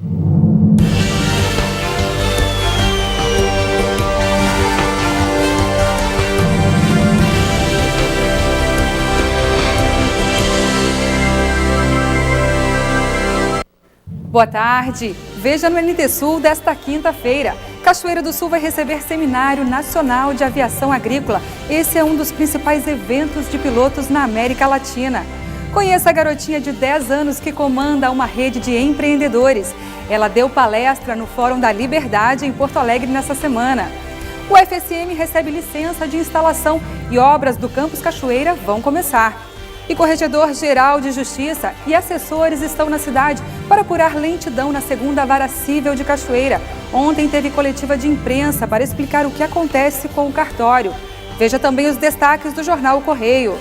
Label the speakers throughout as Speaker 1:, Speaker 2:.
Speaker 1: Boa tarde. Veja no NT Sul desta quinta-feira. Cachoeira do Sul vai receber Seminário Nacional de Aviação Agrícola. Esse é um dos principais eventos de pilotos na América Latina. Conheça a garotinha de 10 anos que comanda uma rede de empreendedores. Ela deu palestra no Fórum da Liberdade em Porto Alegre nessa semana. O FSM recebe licença de instalação e obras do Campus Cachoeira vão começar. E Corregedor-Geral de Justiça e assessores estão na cidade para apurar lentidão na segunda vara cível de Cachoeira. Ontem teve coletiva de imprensa para explicar o que acontece com o cartório. Veja também os destaques do jornal O Correio.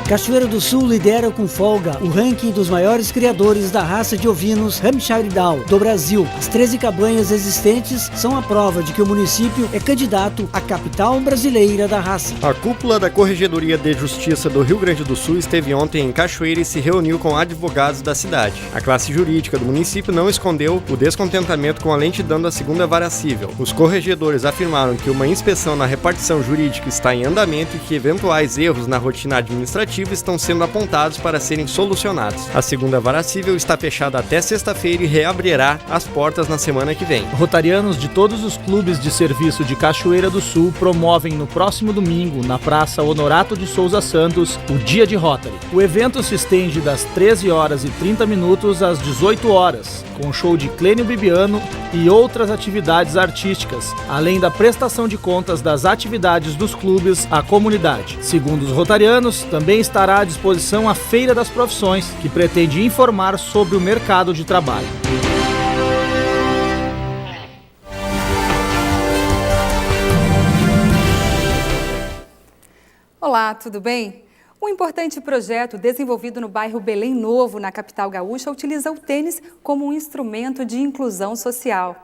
Speaker 2: Cachoeira do Sul lidera com folga o ranking dos maiores criadores da raça de ovinos Hampshire Down do Brasil. As 13 cabanhas existentes são a prova de que o município é candidato à capital brasileira da raça.
Speaker 3: A cúpula da Corregedoria de Justiça do Rio Grande do Sul esteve ontem em Cachoeira e se reuniu com advogados da cidade. A classe jurídica do município não escondeu o descontentamento com a lentidão da segunda vara cível. Os corregedores afirmaram que uma inspeção na repartição jurídica está em andamento e que eventuais erros na rotina administrativa estão sendo apontados para serem solucionados. A segunda vara cível está fechada até sexta-feira e reabrirá as portas na semana que vem.
Speaker 4: Rotarianos de todos os clubes de serviço de Cachoeira do Sul promovem no próximo domingo, na Praça Honorato de Souza Santos, o Dia de Rotary. O evento se estende das 13h30 às 18h, com show de Clênio Bibiano e outras atividades artísticas, além da prestação de contas das atividades dos clubes à comunidade. Segundo os rotarianos, também estará à disposição a Feira das Profissões, que pretende informar sobre o mercado de trabalho.
Speaker 1: Olá, tudo bem? Um importante projeto desenvolvido no bairro Belém Novo, na capital gaúcha, utiliza o tênis como um instrumento de inclusão social.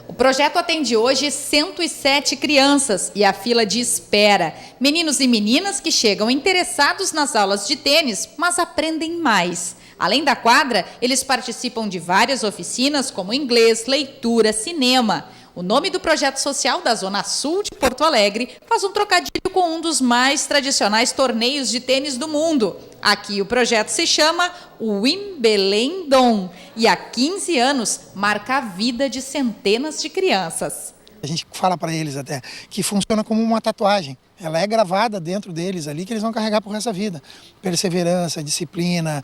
Speaker 5: O projeto atende hoje 107 crianças e a fila de espera. Meninos e meninas que chegam interessados nas aulas de tênis, mas aprendem mais. Além da quadra, eles participam de várias oficinas como inglês, leitura, cinema. O nome do projeto social da Zona Sul de Porto Alegre faz um trocadilho com um dos mais tradicionais torneios de tênis do mundo. Aqui o projeto se chama Wimbledon e há 15 anos marca a vida de centenas de crianças.
Speaker 6: A gente fala para eles até que funciona como uma tatuagem. Ela é gravada dentro deles ali, que eles vão carregar por essa vida. Perseverança, disciplina,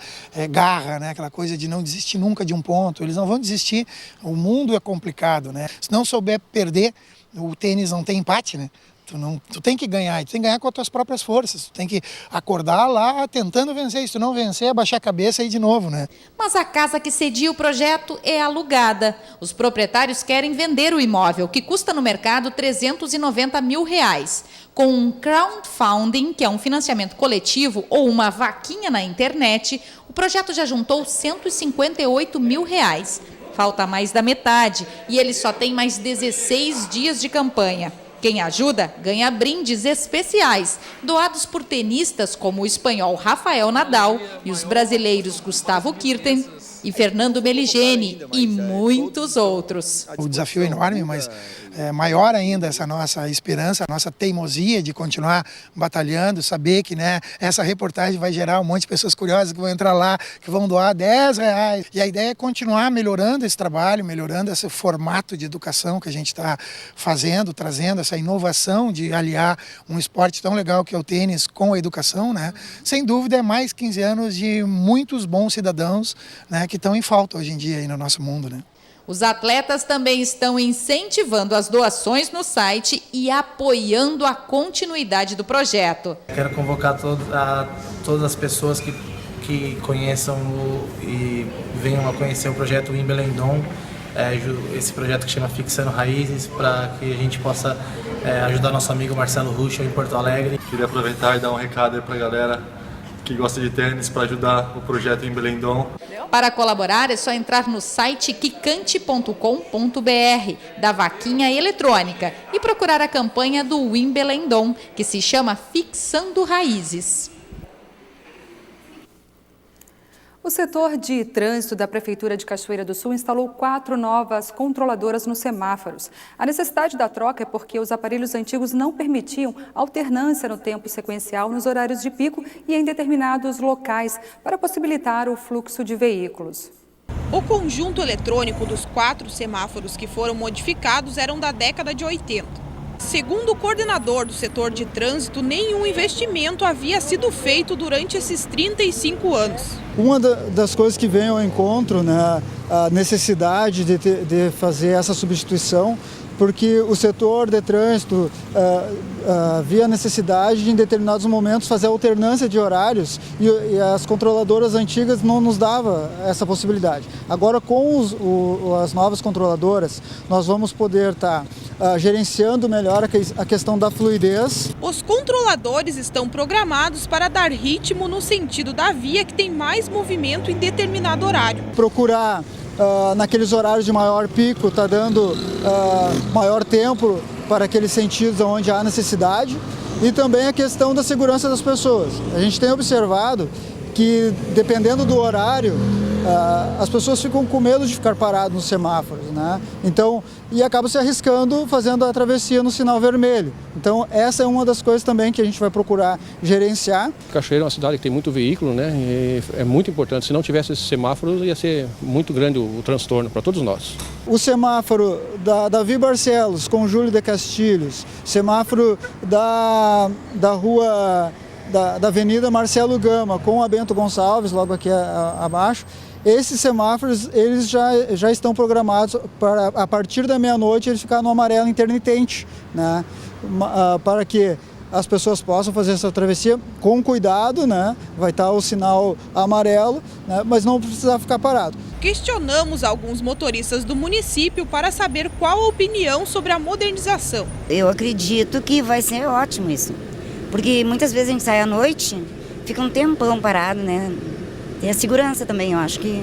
Speaker 6: garra, né? Aquela coisa de não desistir nunca de um ponto. Eles não vão desistir. O mundo é complicado, né? Se não souber perder, o tênis não tem empate, né? Tu tem que ganhar, tu tem que ganhar com as tuas próprias forças, tu tem que acordar lá tentando vencer, se tu não vencer, abaixar a cabeça e ir de novo, né?
Speaker 5: Mas a casa que cedia o projeto é alugada. Os proprietários querem vender o imóvel, que custa no mercado R$390 mil. Com um crowdfunding, que é um financiamento coletivo ou uma vaquinha na internet, o projeto já juntou R$158 mil. Falta mais da metade e ele só tem mais 16 dias de campanha. Quem ajuda ganha brindes especiais, doados por tenistas como o espanhol Rafael Nadal e os brasileiros Gustavo Kirten e Fernando Meligeni e muitos outros.
Speaker 6: O desafio é enorme, mas é maior ainda essa nossa esperança, a nossa teimosia de continuar batalhando, saber que, né, essa reportagem vai gerar um monte de pessoas curiosas que vão entrar lá, que vão doar R$10. E a ideia é continuar melhorando esse trabalho, melhorando esse formato de educação que a gente está fazendo, trazendo essa inovação de aliar um esporte tão legal que é o tênis com a educação, né? Sem dúvida é mais 15 anos de muitos bons cidadãos, né, que estão em falta hoje em dia aí no nosso mundo, né?
Speaker 5: Os atletas também estão incentivando as doações no site e apoiando a continuidade do projeto.
Speaker 7: Quero convocar todas as pessoas que conheçam e venham a conhecer o projeto Wimbledon, esse projeto que chama Fixando Raízes, para que a gente possa ajudar nosso amigo Marcelo Ruschel em Porto Alegre.
Speaker 8: Queria aproveitar e dar um recado aí para a galera que gosta de tênis para ajudar o projeto Wimbledon.
Speaker 5: Para colaborar é só entrar no site quicante.com.br da vaquinha eletrônica e procurar a campanha do Wimbledon, que se chama Fixando Raízes.
Speaker 1: O setor de trânsito da Prefeitura de Cachoeira do Sul instalou 4 novas controladoras nos semáforos. A necessidade da troca é porque os aparelhos antigos não permitiam alternância no tempo sequencial nos horários de pico e em determinados locais para possibilitar o fluxo de veículos.
Speaker 9: O conjunto eletrônico dos 4 semáforos que foram modificados eram da década de 80. Segundo o coordenador do setor de trânsito, nenhum investimento havia sido feito durante esses 35 anos.
Speaker 10: Uma das coisas que vem ao encontro, né, a necessidade de fazer essa substituição, porque o setor de trânsito via a necessidade de, em determinados momentos, fazer alternância de horários e as controladoras antigas não nos davam essa possibilidade. Agora, com as novas controladoras, nós vamos poder estar gerenciando melhor a questão da fluidez.
Speaker 9: Os controladores estão programados para dar ritmo no sentido da via que tem mais movimento em determinado horário.
Speaker 10: Procurar naqueles horários de maior pico, está dando maior tempo para aqueles sentidos onde há necessidade, e também a questão da segurança das pessoas. A gente tem observado que, dependendo do horário, as pessoas ficam com medo de ficar paradas nos semáforos, né? Então, e acabam se arriscando fazendo a travessia no sinal vermelho. Então, essa é uma das coisas também que a gente vai procurar gerenciar.
Speaker 11: Cachoeira é uma cidade que tem muito veículo, né? E é muito importante. Se não tivesse esses semáforos, ia ser muito grande o transtorno para todos nós.
Speaker 10: O semáforo da Davi Barcelos com Júlio de Castilhos, semáforo da rua da Avenida Marcelo Gama com a Bento Gonçalves, logo aqui abaixo. Esses semáforos, eles já estão programados para, a partir da meia-noite, eles ficarem no amarelo intermitente, né? Para que as pessoas possam fazer essa travessia com cuidado, né? Vai estar o sinal amarelo, né? Mas não precisar ficar parado.
Speaker 9: Questionamos alguns motoristas do município para saber qual a opinião sobre a modernização.
Speaker 12: Eu acredito que vai ser ótimo isso, porque muitas vezes a gente sai à noite, fica um tempão parado, né? Tem a segurança também, eu acho que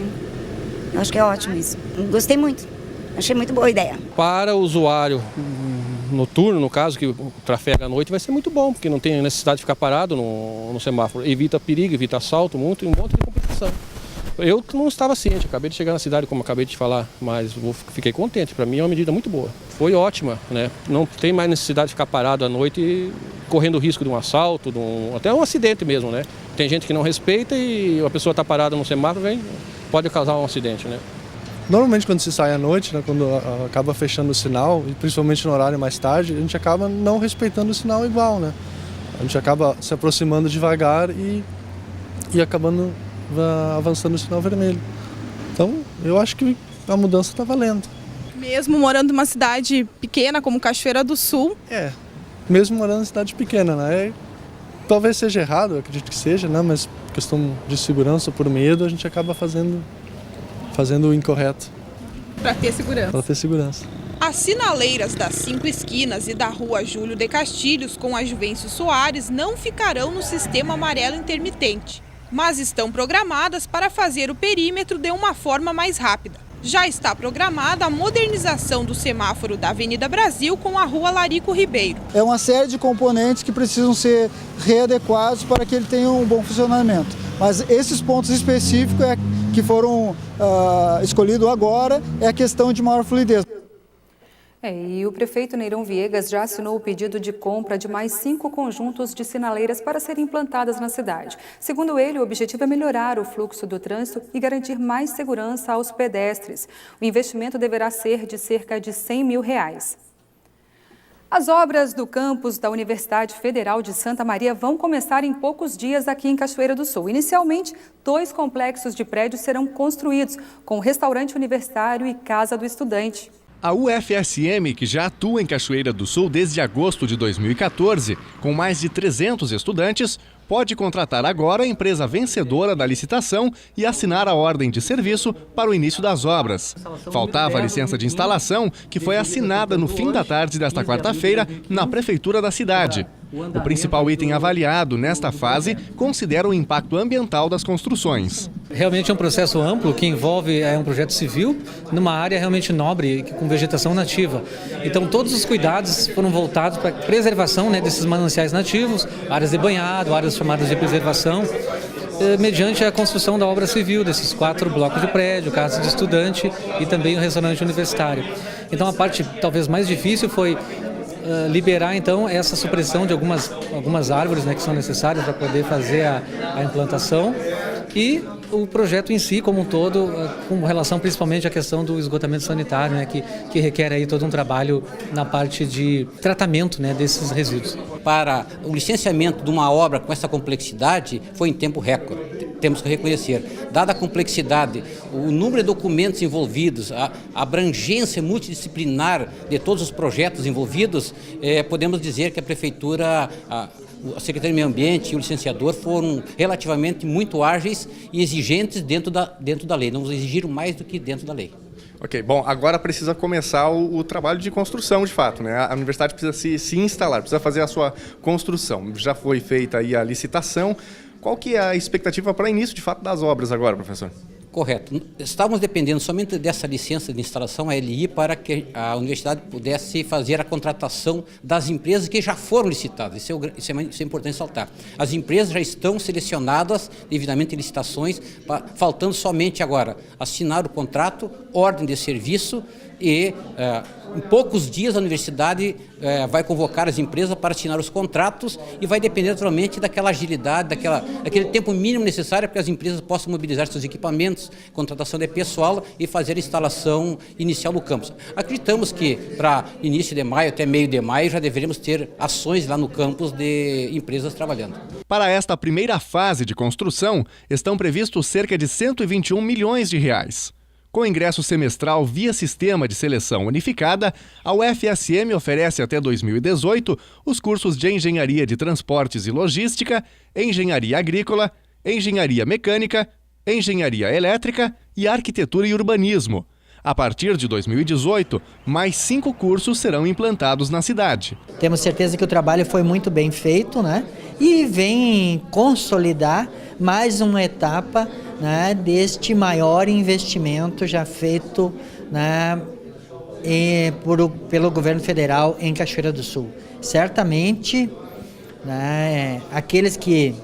Speaker 12: é ótimo isso. Gostei muito, achei muito boa a ideia.
Speaker 11: Para o usuário noturno, no caso, que trafega à noite, vai ser muito bom, porque não tem necessidade de ficar parado no semáforo. Evita perigo, evita assalto, um monte de complicação. Eu não estava ciente, acabei de chegar na cidade, como acabei de falar, mas fiquei contente. Para mim é uma medida muito boa. Foi ótima, né? Não tem mais necessidade de ficar parado à noite correndo o risco de um assalto, até um acidente mesmo, né? Tem gente que não respeita e a pessoa está parada no semáforo, pode causar um acidente, né?
Speaker 8: Normalmente quando se sai à noite, né, quando acaba fechando o sinal, e principalmente no horário mais tarde, a gente acaba não respeitando o sinal igual, né? A gente acaba se aproximando devagar e acabando avançando no sinal vermelho. Então, eu acho que a mudança está valendo.
Speaker 9: Mesmo morando numa cidade pequena como Cachoeira do Sul?
Speaker 8: Mesmo morando em cidade pequena, né? Talvez seja errado, eu acredito que seja, né? Mas questão de segurança, por medo, a gente acaba fazendo o incorreto.
Speaker 9: Para ter segurança.
Speaker 8: Para ter segurança.
Speaker 9: As sinaleiras das 5 esquinas e da rua Júlio de Castilhos com a Juvencio Soares não ficarão no sistema amarelo intermitente, mas estão programadas para fazer o perímetro de uma forma mais rápida. Já está programada a modernização do semáforo da Avenida Brasil com a rua Larico Ribeiro.
Speaker 10: É uma série de componentes que precisam ser readequados para que ele tenha um bom funcionamento. Mas esses pontos específicos que foram escolhidos agora é a questão de maior fluidez.
Speaker 1: E o prefeito Neirão Viegas já assinou o pedido de compra de mais 5 conjuntos de sinaleiras para serem implantadas na cidade. Segundo ele, o objetivo é melhorar o fluxo do trânsito e garantir mais segurança aos pedestres. O investimento deverá ser de cerca de R$100 mil. As obras do campus da Universidade Federal de Santa Maria vão começar em poucos dias aqui em Cachoeira do Sul. Inicialmente, 2 complexos de prédios serão construídos, com restaurante universitário e casa do estudante.
Speaker 13: A UFSM, que já atua em Cachoeira do Sul desde agosto de 2014, com mais de 300 estudantes, pode contratar agora a empresa vencedora da licitação e assinar a ordem de serviço para o início das obras. Faltava a licença de instalação, que foi assinada no fim da tarde desta quarta-feira na prefeitura da cidade. O principal item avaliado nesta fase considera o impacto ambiental das construções.
Speaker 14: Realmente é um processo amplo que envolve um projeto civil numa área realmente nobre, com vegetação nativa. Então todos os cuidados foram voltados para a preservação desses mananciais nativos, áreas de banhado, áreas chamadas de preservação. mediante a construção da obra civil desses 4 blocos de prédio, casa de estudante e também o restaurante universitário. Então a parte talvez mais difícil foi liberar então essa supressão de algumas árvores, né, que são necessárias para poder fazer a implantação, e o projeto em si como um todo, com relação principalmente à questão do esgotamento sanitário, né, que requer aí todo um trabalho na parte de tratamento, né, desses resíduos.
Speaker 15: Para o licenciamento de uma obra com essa complexidade foi em tempo recorde, temos que reconhecer. Dada a complexidade, o número de documentos envolvidos, a abrangência multidisciplinar de todos os projetos envolvidos, podemos dizer que a Prefeitura, a Secretaria de Meio Ambiente e o licenciador foram relativamente muito ágeis e exigentes dentro da lei, não exigiram mais do que dentro da lei.
Speaker 13: Ok, bom, agora precisa começar o trabalho de construção, de fato, né? A universidade precisa se instalar, precisa fazer a sua construção. Já foi feita aí a licitação. Qual que é a expectativa para início, de fato, das obras agora, professor?
Speaker 15: Correto. Estávamos dependendo somente dessa licença de instalação, a LI, para que a universidade pudesse fazer a contratação das empresas que já foram licitadas. Isso é importante ressaltar. As empresas já estão selecionadas devidamente em licitações, faltando somente agora assinar o contrato, ordem de serviço e em poucos dias a universidade vai convocar as empresas para assinar os contratos e vai depender naturalmente daquela agilidade, daquele tempo mínimo necessário para que as empresas possam mobilizar seus equipamentos, contratação de pessoal e fazer a instalação inicial no campus. Acreditamos que para início de maio até meio de maio já deveremos ter ações lá no campus de empresas trabalhando.
Speaker 13: Para esta primeira fase de construção, estão previstos cerca de 121 milhões de reais. Com ingresso semestral via sistema de seleção unificada, a UFSM oferece até 2018 os cursos de Engenharia de Transportes e Logística, Engenharia Agrícola, Engenharia Mecânica, Engenharia Elétrica e Arquitetura e Urbanismo. A partir de 2018, mais 5 cursos serão implantados na cidade.
Speaker 16: Temos certeza que o trabalho foi muito bem feito, né? E vem consolidar mais uma etapa, né, deste maior investimento já feito, né, pelo governo federal em Cachoeira do Sul. Certamente, né, aqueles que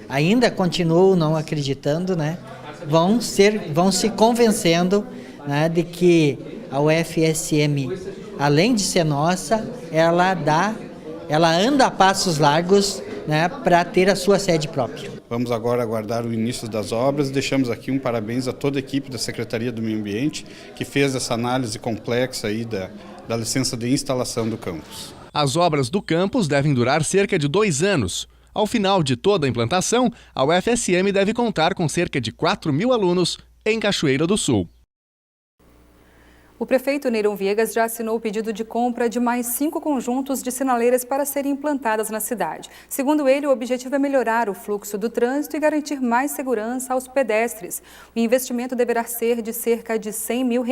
Speaker 16: ainda continuam não acreditando, né, vão se convencendo, né, de que a UFSM, além de ser nossa, ela anda a passos largos, né, para ter a sua sede própria.
Speaker 17: Vamos agora aguardar o início das obras. Deixamos aqui um parabéns a toda a equipe da Secretaria do Meio Ambiente que fez essa análise complexa aí da licença de instalação do campus.
Speaker 13: As obras do campus devem durar cerca de 2 anos. Ao final de toda a implantação, a UFSM deve contar com cerca de 4.000 alunos em Cachoeira do Sul.
Speaker 1: O prefeito Neyron Viegas já assinou o pedido de compra de mais 5 conjuntos de sinaleiras para serem implantadas na cidade. Segundo ele, o objetivo é melhorar o fluxo do trânsito e garantir mais segurança aos pedestres. O investimento deverá ser de cerca de R$100 mil.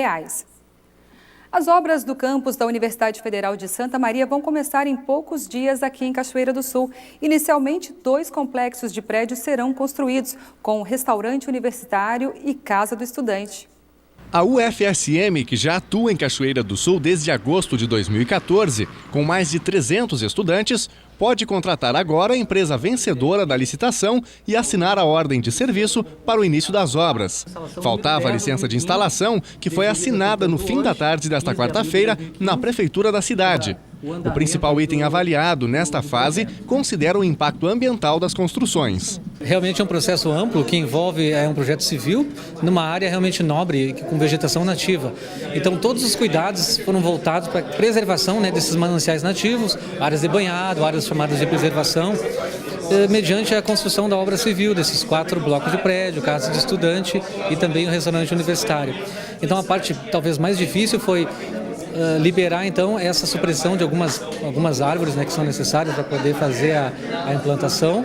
Speaker 1: As obras do campus da Universidade Federal de Santa Maria vão começar em poucos dias aqui em Cachoeira do Sul. Inicialmente, 2 complexos de prédios serão construídos, com restaurante universitário e casa do estudante.
Speaker 13: A UFSM, que já atua em Cachoeira do Sul desde agosto de 2014, com mais de 300 estudantes, pode contratar agora a empresa vencedora da licitação e assinar a ordem de serviço para o início das obras. Faltava a licença de instalação, que foi assinada no fim da tarde desta quarta-feira na Prefeitura da cidade. O principal item avaliado nesta fase considera o impacto ambiental das construções.
Speaker 14: Realmente é um processo amplo que envolve um projeto civil numa área realmente nobre, com vegetação nativa. Então todos os cuidados foram voltados para a preservação, né, desses mananciais nativos, áreas de banhado, áreas chamadas de preservação, mediante a construção da obra civil desses 4 blocos de prédio, casa de estudante e também o restaurante universitário. Então a parte talvez mais difícil foi liberar então essa supressão de algumas árvores, né, que são necessárias para poder fazer a implantação,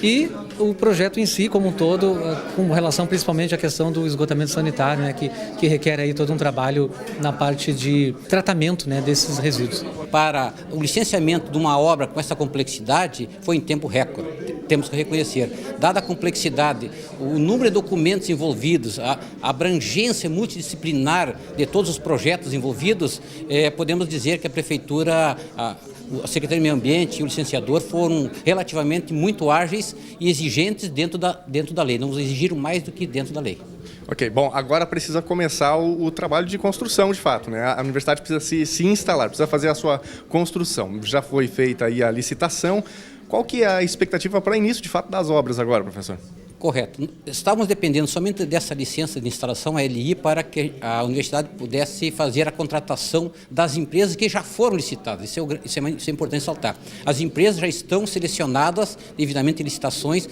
Speaker 14: e o projeto em si como um todo, com relação principalmente à questão do esgotamento sanitário, né, que requer aí todo um trabalho na parte de tratamento, né, desses resíduos.
Speaker 15: Para o licenciamento de uma obra com essa complexidade foi em tempo recorde. temos que reconhecer. Dada a complexidade, o número de documentos envolvidos, a abrangência multidisciplinar de todos os projetos envolvidos, podemos dizer que a Prefeitura, a Secretaria do Meio Ambiente e o licenciador foram relativamente muito ágeis e exigentes dentro da lei, não exigiram mais do que dentro da lei.
Speaker 13: Ok, bom, agora precisa começar o trabalho de construção, de fato, né? A universidade precisa se instalar, precisa fazer a sua construção. Já foi feita aí a licitação. Qual que é a expectativa para o início, de fato, das obras agora, professor?
Speaker 15: Correto. Estávamos dependendo somente dessa licença de instalação, a LI, para que a universidade pudesse fazer a contratação das empresas que já foram licitadas. Isso é importante saltar. As empresas já estão selecionadas devidamente em licitações,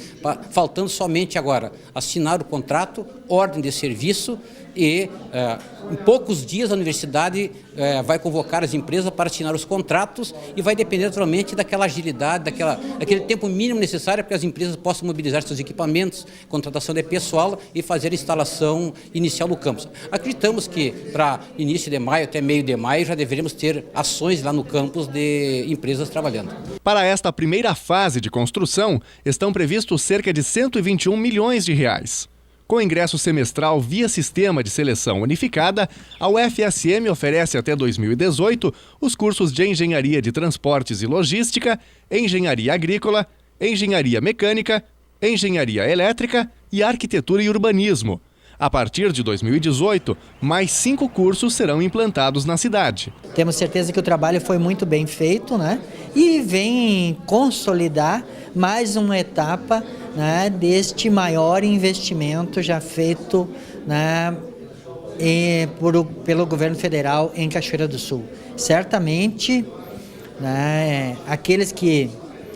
Speaker 15: faltando somente agora assinar o contrato, ordem de serviço e em poucos dias a universidade vai convocar as empresas para assinar os contratos e vai depender naturalmente daquela agilidade, daquele tempo mínimo necessário para que as empresas possam mobilizar seus equipamentos, contratação de pessoal e fazer a instalação inicial do campus. Acreditamos que para início de maio até meio de maio já deveremos ter ações lá no campus de empresas trabalhando.
Speaker 13: Para esta primeira fase de construção, estão previstos cerca de 121 milhões de reais. Com ingresso semestral via sistema de seleção unificada, a UFSM oferece até 2018 os cursos de Engenharia de Transportes e Logística, Engenharia Agrícola, Engenharia Mecânica, Engenharia Elétrica e Arquitetura e Urbanismo. A partir de 2018, mais 5 cursos serão implantados na cidade.
Speaker 16: Temos certeza que o trabalho foi muito bem feito, né? E vem consolidar mais uma etapa, né, deste maior investimento já feito, né, pelo governo federal em Cachoeira do Sul. Certamente, né, aqueles que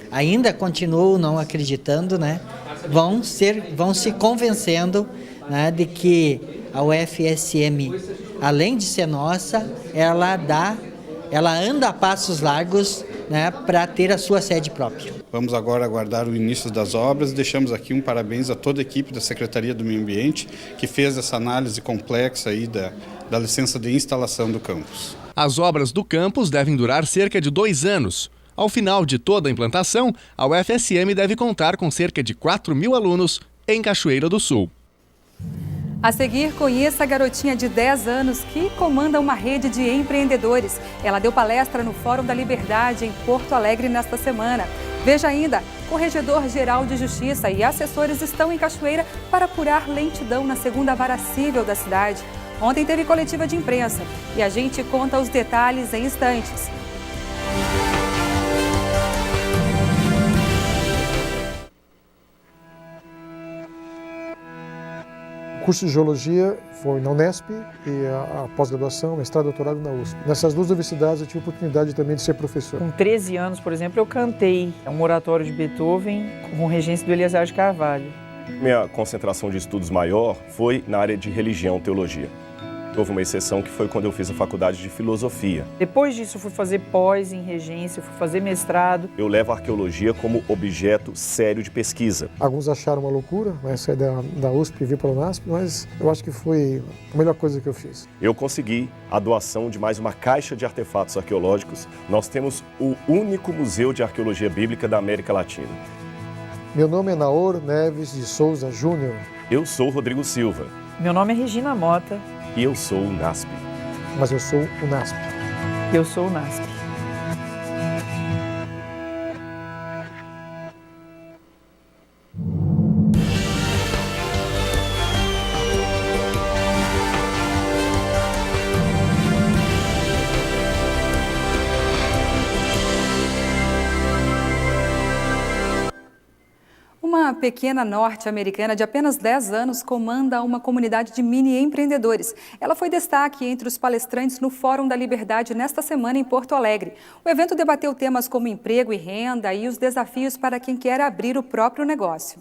Speaker 16: ainda continuam não acreditando, né, vão se convencendo, né, de que a UFSM, além de ser nossa, ela anda a passos largos, né, para ter a sua sede própria.
Speaker 17: Vamos agora aguardar o início das obras. Deixamos aqui um parabéns a toda a equipe da Secretaria do Meio Ambiente que fez essa análise complexa aí da licença de instalação do campus.
Speaker 13: As obras do campus devem durar cerca de 2 anos. Ao final de toda a implantação, a UFSM deve contar com cerca de 4.000 alunos em Cachoeira do Sul.
Speaker 1: A seguir, conheça a garotinha de 10 anos que comanda uma rede de empreendedores. Ela deu palestra no Fórum da Liberdade, em Porto Alegre, nesta semana. Veja ainda, Corregedor-Geral de Justiça e assessores estão em Cachoeira para apurar lentidão na segunda vara civil da cidade. Ontem teve coletiva de imprensa e a gente conta os detalhes em instantes.
Speaker 18: O curso de Geologia foi na Unesp e a pós-graduação, mestrado e doutorado na USP. Nessas duas universidades eu tive a oportunidade também de ser professor.
Speaker 19: Com 13 anos, por exemplo, eu cantei um oratório de Beethoven com regência do Eliezer de Carvalho.
Speaker 20: Minha concentração de estudos maior foi na área de religião e teologia. Houve uma exceção que foi quando eu fiz a faculdade de filosofia.
Speaker 19: Depois disso eu fui fazer pós em regência, fui fazer mestrado.
Speaker 20: Eu levo a arqueologia como objeto sério de pesquisa.
Speaker 18: Alguns acharam uma loucura, né, sair da USP e vir para o UNASP, mas eu acho que foi a melhor coisa que eu fiz.
Speaker 20: Eu consegui a doação de mais uma caixa de artefatos arqueológicos. Nós temos o único museu de arqueologia bíblica da América Latina.
Speaker 18: Meu nome é Naor Neves de Souza Júnior.
Speaker 20: Eu sou Rodrigo Silva.
Speaker 19: Meu nome é Regina Mota.
Speaker 20: E eu sou o NASP.
Speaker 18: Mas eu sou o NASP.
Speaker 19: Eu sou o NASP.
Speaker 1: Uma pequena norte-americana de apenas 10 anos comanda uma comunidade de mini-empreendedores. Ela foi destaque entre os palestrantes no Fórum da Liberdade nesta semana em Porto Alegre. O evento debateu temas como emprego e renda e os desafios para quem quer abrir o próprio negócio.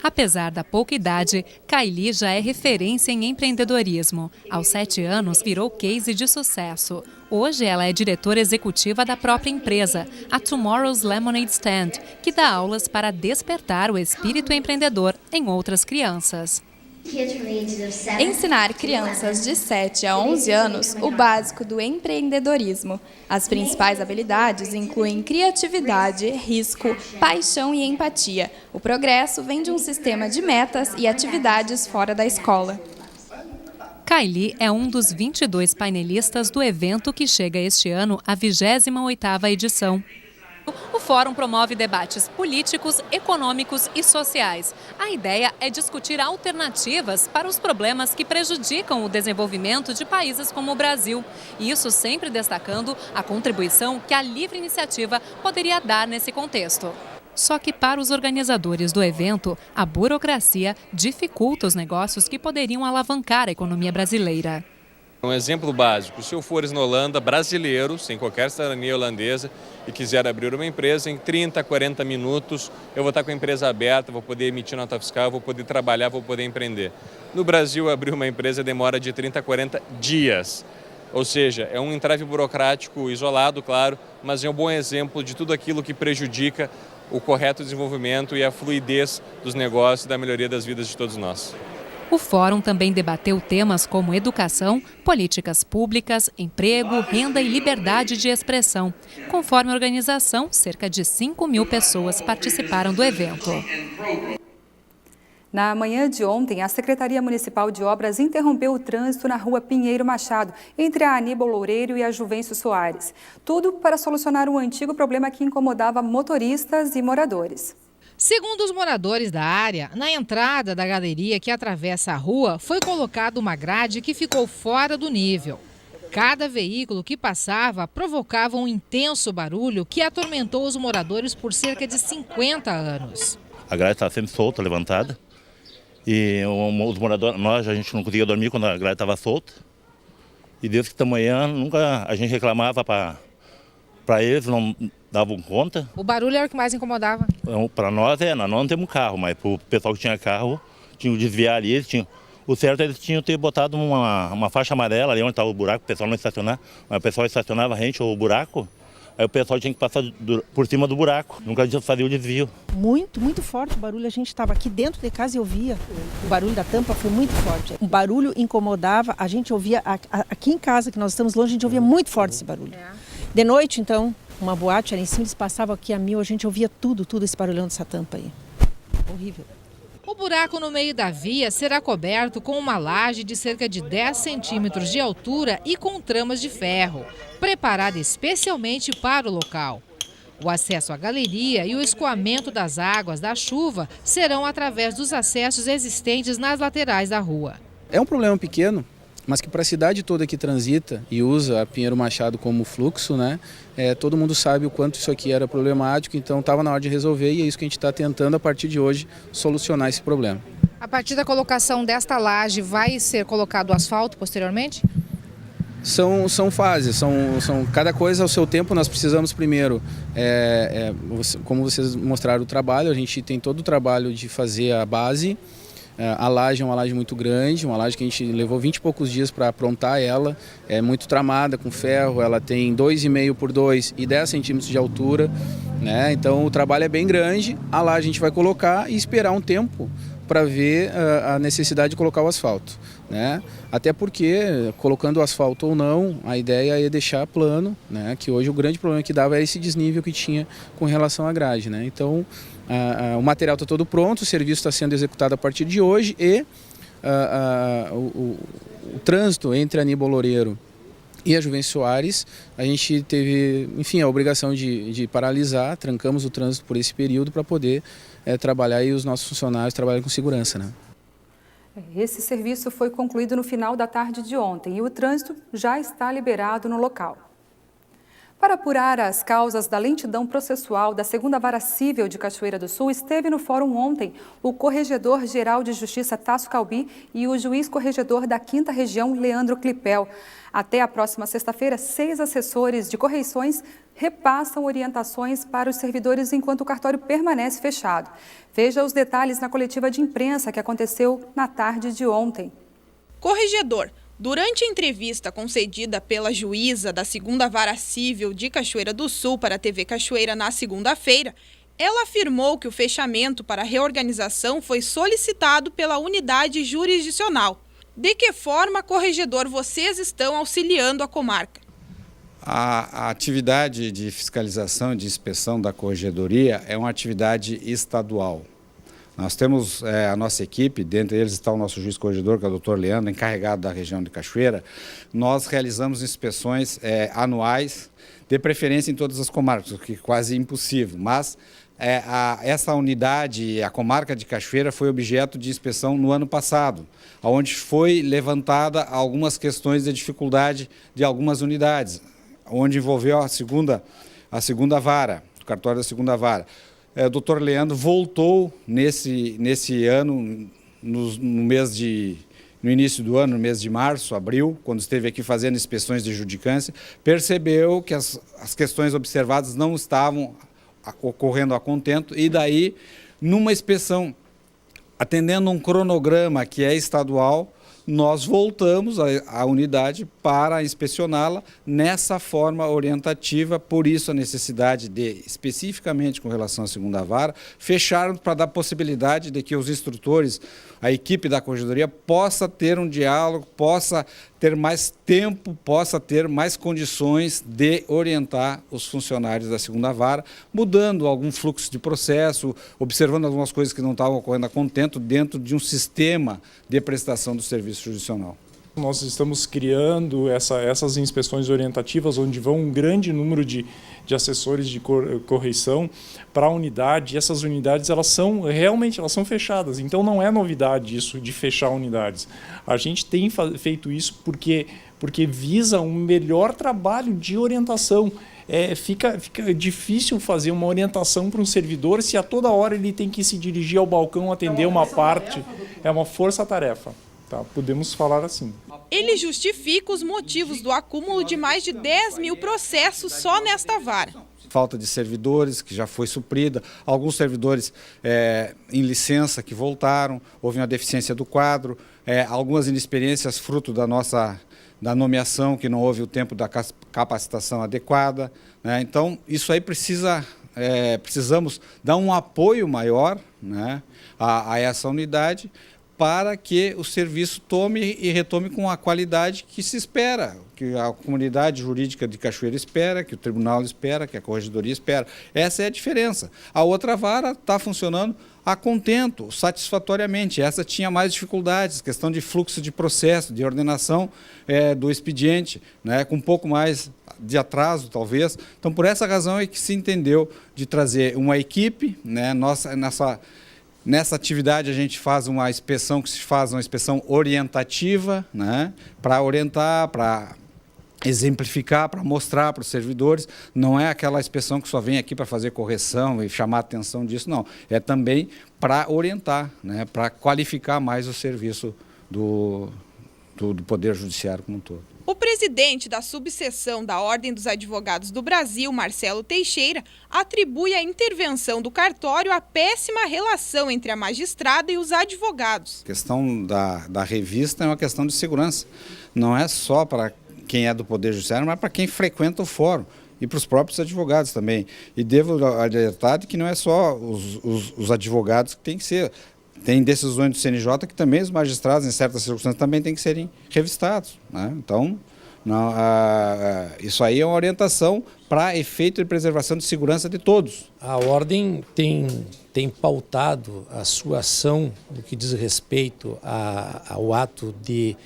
Speaker 21: Apesar da pouca idade, Kylie já é referência em empreendedorismo. Aos 7 anos, virou case de sucesso. Hoje, ela é diretora executiva da própria empresa, a Tomorrow's Lemonade Stand, que dá aulas para despertar o espírito empreendedor em outras crianças.
Speaker 2: Ensinar crianças de 7 a 11 anos o básico do empreendedorismo. As principais habilidades incluem criatividade, risco, paixão e empatia. O progresso vem de um sistema de metas e atividades fora da escola.
Speaker 21: Kylie é um dos 22 painelistas do evento que chega este ano à 28ª edição. O fórum promove debates políticos, econômicos e sociais. A ideia é discutir alternativas para os problemas que prejudicam o desenvolvimento de países como o Brasil. Isso sempre destacando a contribuição que a livre iniciativa poderia dar nesse contexto. Só que para os organizadores do evento, a burocracia dificulta os negócios que poderiam alavancar a economia brasileira.
Speaker 22: Um exemplo básico, se eu for na Holanda, brasileiro, sem qualquer cidadania holandesa, e quiser abrir uma empresa, em 30, 40 minutos eu vou estar com a empresa aberta, vou poder emitir nota fiscal, vou poder trabalhar, vou poder empreender. No Brasil, abrir uma empresa demora de 30 a 40 dias. Ou seja, é um entrave burocrático isolado, claro, mas é um bom exemplo de tudo aquilo que prejudica o correto desenvolvimento e a fluidez dos negócios e da melhoria das vidas de todos nós.
Speaker 21: O fórum também debateu temas como educação, políticas públicas, emprego, renda e liberdade de expressão. Conforme a organização, cerca de 5.000 pessoas participaram do evento.
Speaker 1: Na manhã de ontem, a Secretaria Municipal de Obras interrompeu o trânsito na rua Pinheiro Machado, entre a Aníbal Loureiro e a Juvencio Soares. Tudo para solucionar um antigo problema que incomodava motoristas e moradores.
Speaker 23: Segundo os moradores da área, na entrada da galeria que atravessa a rua, foi colocada uma grade que ficou fora do nível. Cada veículo que passava provocava um intenso barulho que atormentou os moradores por cerca de 50 anos.
Speaker 24: A grade estava sempre solta, levantada, e os moradores, a gente não conseguia dormir quando a grade estava solta. E desde que da manhã, nunca a gente reclamava para eles, não davam conta.
Speaker 23: O barulho era o que mais incomodava?
Speaker 24: Para nós nós não temos carro, mas para o pessoal que tinha carro, tinha que desviar ali. O certo é eles tinham ter botado uma faixa amarela ali onde estava o buraco, o pessoal não estacionar. Mas o pessoal estacionava rente ao buraco, aí o pessoal tinha que passar por cima do buraco, nunca fazia o desvio.
Speaker 25: Muito forte o barulho, a gente estava aqui dentro de casa e ouvia. O barulho da tampa foi muito forte. O barulho incomodava, a gente ouvia, aqui em casa, que nós estamos longe, a gente ouvia muito forte esse barulho. De noite, então, uma boate era em cima, eles passavam aqui a 1000, a gente ouvia tudo esse barulhão dessa tampa aí. Horrível.
Speaker 23: O buraco no meio da via será coberto com uma laje de cerca de 10 centímetros de altura e com tramas de ferro, preparada especialmente para o local. O acesso à galeria e o escoamento das águas da chuva serão através dos acessos existentes nas laterais da rua.
Speaker 26: É um problema pequeno, mas que para a cidade toda que transita e usa a Pinheiro Machado como fluxo, né, todo mundo sabe o quanto isso aqui era problemático, então estava na hora de resolver e é isso que a gente está tentando a partir de hoje solucionar esse problema.
Speaker 23: A partir da colocação desta laje vai ser colocado o asfalto posteriormente?
Speaker 26: São fases, cada coisa ao seu tempo. Nós precisamos primeiro, como vocês mostraram o trabalho, a gente tem todo o trabalho de fazer a base. A laje é uma laje muito grande, uma laje que a gente levou 20 e poucos dias para aprontar ela, é muito tramada com ferro, ela tem 2,5 por 2 e 10 centímetros de altura, né? Então o trabalho é bem grande, a laje a gente vai colocar e esperar um tempo para ver a necessidade de colocar o asfalto, né? Até porque, colocando o asfalto ou não, a ideia é deixar plano, né? Que hoje o grande problema que dava era esse desnível que tinha com relação à grade, né? Então, o material está todo pronto, o serviço está sendo executado a partir de hoje e o trânsito entre Aníbal Loureiro e a Juvencio Soares, a gente teve, enfim, a obrigação de paralisar, trancamos o trânsito por esse período para poder trabalhar e os nossos funcionários trabalham com segurança, né?
Speaker 1: Esse serviço foi concluído no final da tarde de ontem e o trânsito já está liberado no local. Para apurar as causas da lentidão processual da 2ª Vara Cível de Cachoeira do Sul, esteve no fórum ontem o Corregedor-Geral de Justiça Tasso Calbi e o Juiz-Corregedor da 5ª Região, Leandro Clipel. Até a próxima sexta-feira, 6 assessores de correições repassam orientações para os servidores enquanto o cartório permanece fechado. Veja os detalhes na coletiva de imprensa que aconteceu na tarde de ontem.
Speaker 9: Corregedor. Durante a entrevista concedida pela juíza da 2ª Vara Cível de Cachoeira do Sul para a TV Cachoeira na segunda-feira, Ela afirmou que o fechamento para a reorganização foi solicitado pela unidade jurisdicional. De que forma, corregedor, vocês estão auxiliando a comarca?
Speaker 3: A atividade de fiscalização e de inspeção da corregedoria é uma atividade estadual. Nós temos a nossa equipe, dentre eles está o nosso juiz corregedor, que é o Dr. Leandro, encarregado da região de Cachoeira. Nós realizamos inspeções anuais, de preferência em todas as comarcas, o que é quase impossível, mas essa unidade, a comarca de Cachoeira, foi objeto de inspeção no ano passado, onde foi levantada algumas questões de dificuldade de algumas unidades, onde envolveu a segunda vara, o cartório da segunda vara. O doutor Leandro voltou nesse ano, no início do ano, no mês de março, abril, quando esteve aqui fazendo inspeções de judicância, percebeu que as questões observadas não estavam ocorrendo a contento, e daí, numa inspeção, atendendo um cronograma que é estadual, nós voltamos à unidade para inspecioná-la nessa forma orientativa, por isso a necessidade de, especificamente com relação à segunda vara, fechar para dar possibilidade de que os instrutores, a equipe da corregedoria, possa ter um diálogo, possa ter mais tempo, possa ter mais condições de orientar os funcionários da segunda vara, mudando algum fluxo de processo, observando algumas coisas que não estavam ocorrendo a contento dentro de um sistema de prestação do serviço jurisdicional.
Speaker 4: Nós estamos criando essas inspeções orientativas, onde vão um grande número de assessores de correição para a unidade, e essas unidades realmente são fechadas, então não é novidade isso de fechar unidades. A gente tem feito isso porque visa um melhor trabalho de orientação. Fica difícil fazer uma orientação para um servidor se a toda hora ele tem que se dirigir ao balcão, atender uma parte, é uma força-tarefa. Tá, podemos falar assim.
Speaker 9: Ele justifica os motivos do acúmulo de mais de 10 mil processos só nesta vara.
Speaker 3: Falta de servidores, que já foi suprida, alguns servidores em licença que voltaram, houve uma deficiência do quadro, algumas inexperiências fruto da nomeação, que não houve o tempo da capacitação adequada, né? Então, isso aí precisamos dar um apoio maior, né, a essa unidade, para que o serviço tome e retome com a qualidade que se espera, que a comunidade jurídica de Cachoeira espera, que o tribunal espera, que a corregedoria espera. Essa é a diferença. A outra vara está funcionando a contento, satisfatoriamente. Essa tinha mais dificuldades, questão de fluxo de processo, de ordenação do expediente, né, com um pouco mais de atraso, talvez. Então, por essa razão é que se entendeu de trazer uma equipe, né, Nessa atividade a gente faz uma inspeção orientativa, né, para orientar, para exemplificar, para mostrar para os servidores. Não é aquela inspeção que só vem aqui para fazer correção e chamar a atenção disso, não. É também para orientar, né, para qualificar mais o serviço do Poder Judiciário como um todo.
Speaker 9: O presidente da subseção da Ordem dos Advogados do Brasil, Marcelo Teixeira, atribui a intervenção do cartório à péssima relação entre a magistrada e os advogados.
Speaker 3: A questão da revista é uma questão de segurança. Não é só para quem é do Poder Judiciário, mas para quem frequenta o fórum e para os próprios advogados também. E devo alertar que não é só os advogados que tem que ser. Tem decisões do CNJ que também os magistrados, em certas circunstâncias, também têm que serem revistados, né? Então, isso aí é uma orientação para efeito de preservação de segurança de todos.
Speaker 5: A Ordem tem pautado a sua ação no que diz respeito ao ato de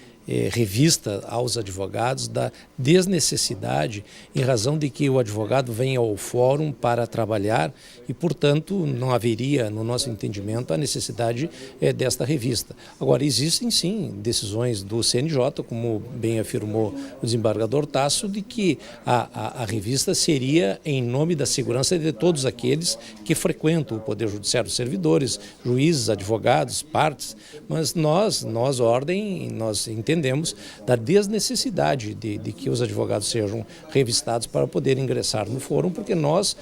Speaker 5: revista aos advogados da desnecessidade em razão de que o advogado vem ao fórum para trabalhar e, portanto, não haveria, no nosso entendimento, a necessidade desta revista. Agora, existem sim decisões do CNJ, como bem afirmou o desembargador Tasso, de que a revista seria em nome da segurança de todos aqueles que frequentam o Poder Judiciário, servidores, juízes, advogados, partes, mas nós Ordem, nós entendemos da desnecessidade de que os advogados sejam revistados para poder ingressar no fórum, porque nós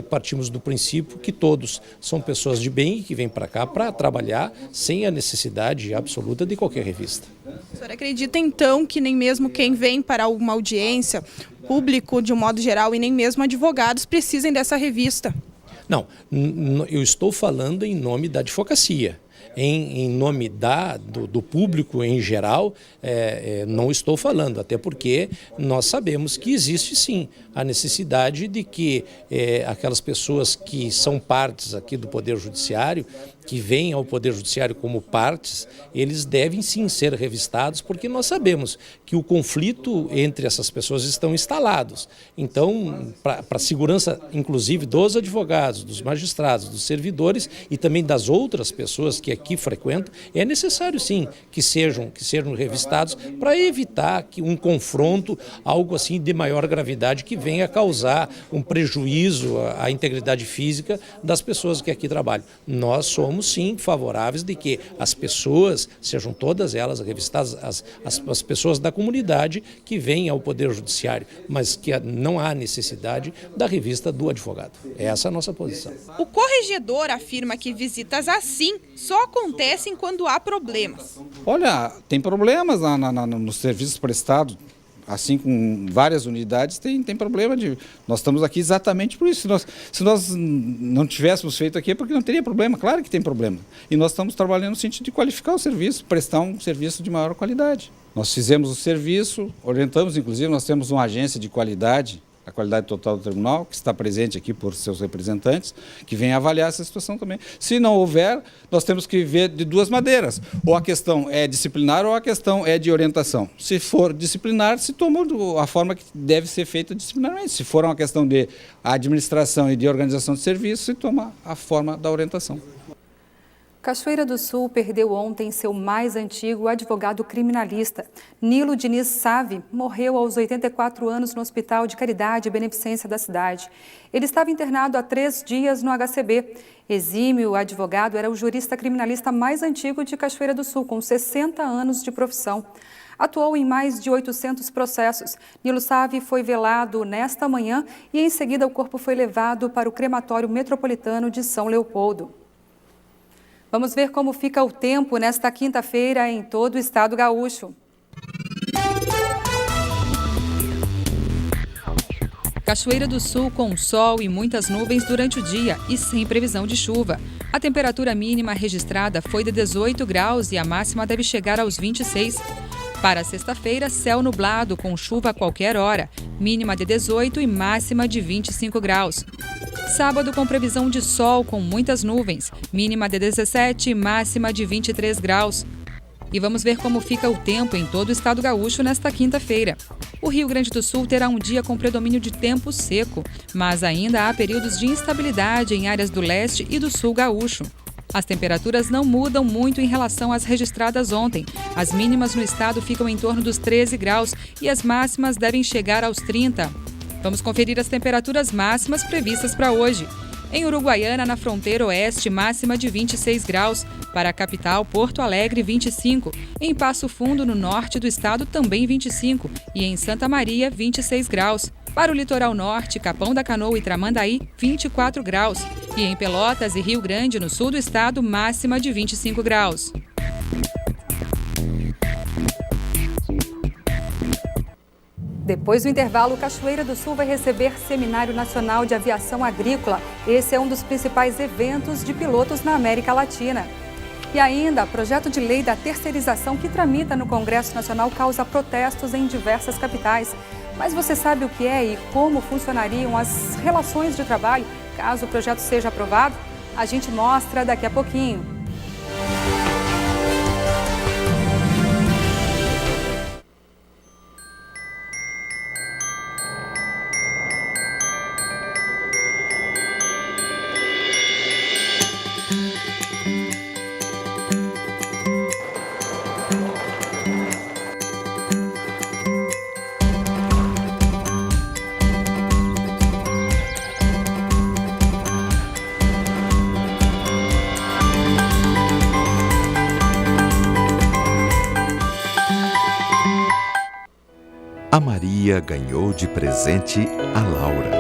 Speaker 5: partimos do princípio que todos são pessoas de bem e que vêm para cá para trabalhar sem a necessidade absoluta de qualquer revista.
Speaker 9: O senhor acredita então que nem mesmo quem vem para alguma audiência, público de um modo geral e nem mesmo advogados precisem dessa revista?
Speaker 5: Não, eu estou falando em nome da advocacia. Em nome do público em geral, não estou falando, até porque nós sabemos que existe sim a necessidade de que aquelas pessoas que são partes aqui do Poder Judiciário, que vêm ao Poder Judiciário como partes, eles devem sim ser revistados, porque nós sabemos que o conflito entre essas pessoas estão instalados. Então, para a segurança, inclusive, dos advogados, dos magistrados, dos servidores e também das outras pessoas que aqui frequentam, é necessário sim que sejam revistados para evitar que um confronto, algo assim de maior gravidade, que venha a causar um prejuízo à integridade física das pessoas que aqui trabalham. Nós somos sim favoráveis de que as pessoas, sejam todas elas revistadas, as pessoas da comunidade que vêm ao Poder Judiciário, mas que não há necessidade da revista do advogado. Essa é a nossa posição.
Speaker 9: O corregedor afirma que visitas assim só acontecem quando há problemas.
Speaker 3: Olha, tem problemas nos serviços prestados. Assim, com várias unidades, tem problema de... Nós estamos aqui exatamente por isso. Se nós não tivéssemos feito aqui, é porque não teria problema. Claro que tem problema. E nós estamos trabalhando no sentido de qualificar o serviço, prestar um serviço de maior qualidade. Nós fizemos o serviço, orientamos, inclusive, nós temos uma agência de qualidade, a qualidade total do tribunal, que está presente aqui por seus representantes, que vem avaliar essa situação também. Se não houver, nós temos que ver de duas maneiras. Ou a questão é disciplinar ou a questão é de orientação. Se for disciplinar, se toma a forma que deve ser feita disciplinarmente. Se for uma questão de administração e de organização de serviço, se toma a forma da orientação.
Speaker 1: Cachoeira do Sul perdeu ontem seu mais antigo advogado criminalista. Nilo Diniz Save morreu aos 84 anos no Hospital de Caridade e Beneficência da cidade. Ele estava internado há 3 dias no HCB. Exímio advogado era o jurista criminalista mais antigo de Cachoeira do Sul, com 60 anos de profissão. Atuou em mais de 800 processos. Nilo Save foi velado nesta manhã e em seguida o corpo foi levado para o crematório metropolitano de São Leopoldo. Vamos ver como fica o tempo nesta quinta-feira em todo o estado gaúcho. Cachoeira do Sul com sol e muitas nuvens durante o dia e sem previsão de chuva. A temperatura mínima registrada foi de 18 graus e a máxima deve chegar aos 26. Para sexta-feira, céu nublado com chuva a qualquer hora, mínima de 18 e máxima de 25 graus. Sábado com previsão de sol com muitas nuvens, mínima de 17 e máxima de 23 graus. E vamos ver como fica o tempo em todo o estado gaúcho nesta quinta-feira. O Rio Grande do Sul terá um dia com predomínio de tempo seco, mas ainda há períodos de instabilidade em áreas do leste e do sul gaúcho. As temperaturas não mudam muito em relação às registradas ontem. As mínimas no estado ficam em torno dos 13 graus e as máximas devem chegar aos 30. Vamos conferir as temperaturas máximas previstas para hoje. Em Uruguaiana, na fronteira oeste, máxima de 26 graus. Para a capital, Porto Alegre, 25. Em Passo Fundo, no norte do estado, também 25. E em Santa Maria, 26 graus. Para o litoral norte, Capão da Canoa e Tramandaí, 24 graus. E em Pelotas e Rio Grande, no sul do estado, máxima de 25 graus. Depois do intervalo, Cachoeira do Sul vai receber Seminário Nacional de Aviação Agrícola. Esse é um dos principais eventos de pilotos na América Latina. E ainda, projeto de lei da terceirização que tramita no Congresso Nacional causa protestos em diversas capitais. Mas você sabe o que é e como funcionariam as relações de trabalho caso o projeto seja aprovado? A gente mostra daqui a pouquinho.
Speaker 6: A Maria ganhou de presente a Laura.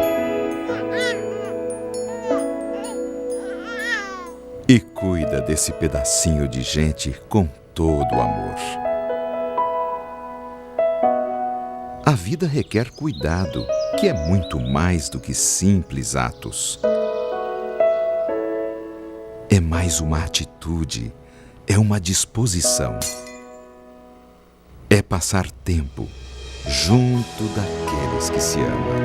Speaker 6: E cuida desse pedacinho de gente com todo o amor. A vida requer cuidado, que é muito mais do que simples atos. é mais uma atitude, é uma disposição. É passar tempo junto daqueles que se amam.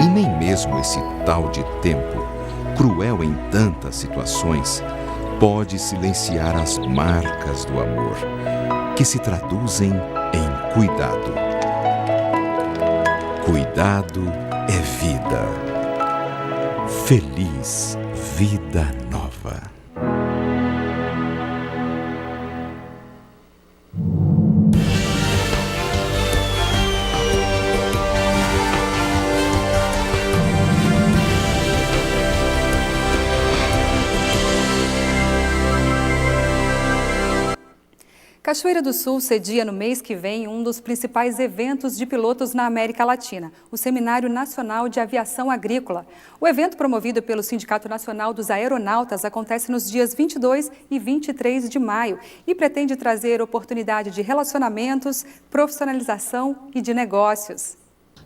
Speaker 6: E nem mesmo esse tal de tempo, cruel em tantas situações, pode silenciar as marcas do amor, que se traduzem em cuidado. Cuidado é vida. Feliz vida nova.
Speaker 1: Cachoeira do Sul cedia no mês que vem um dos principais eventos de pilotos na América Latina, o Seminário Nacional de Aviação Agrícola. O evento, promovido pelo Sindicato Nacional dos Aeronautas, acontece nos dias 22 e 23 de maio e pretende trazer oportunidade de relacionamentos, profissionalização e de negócios.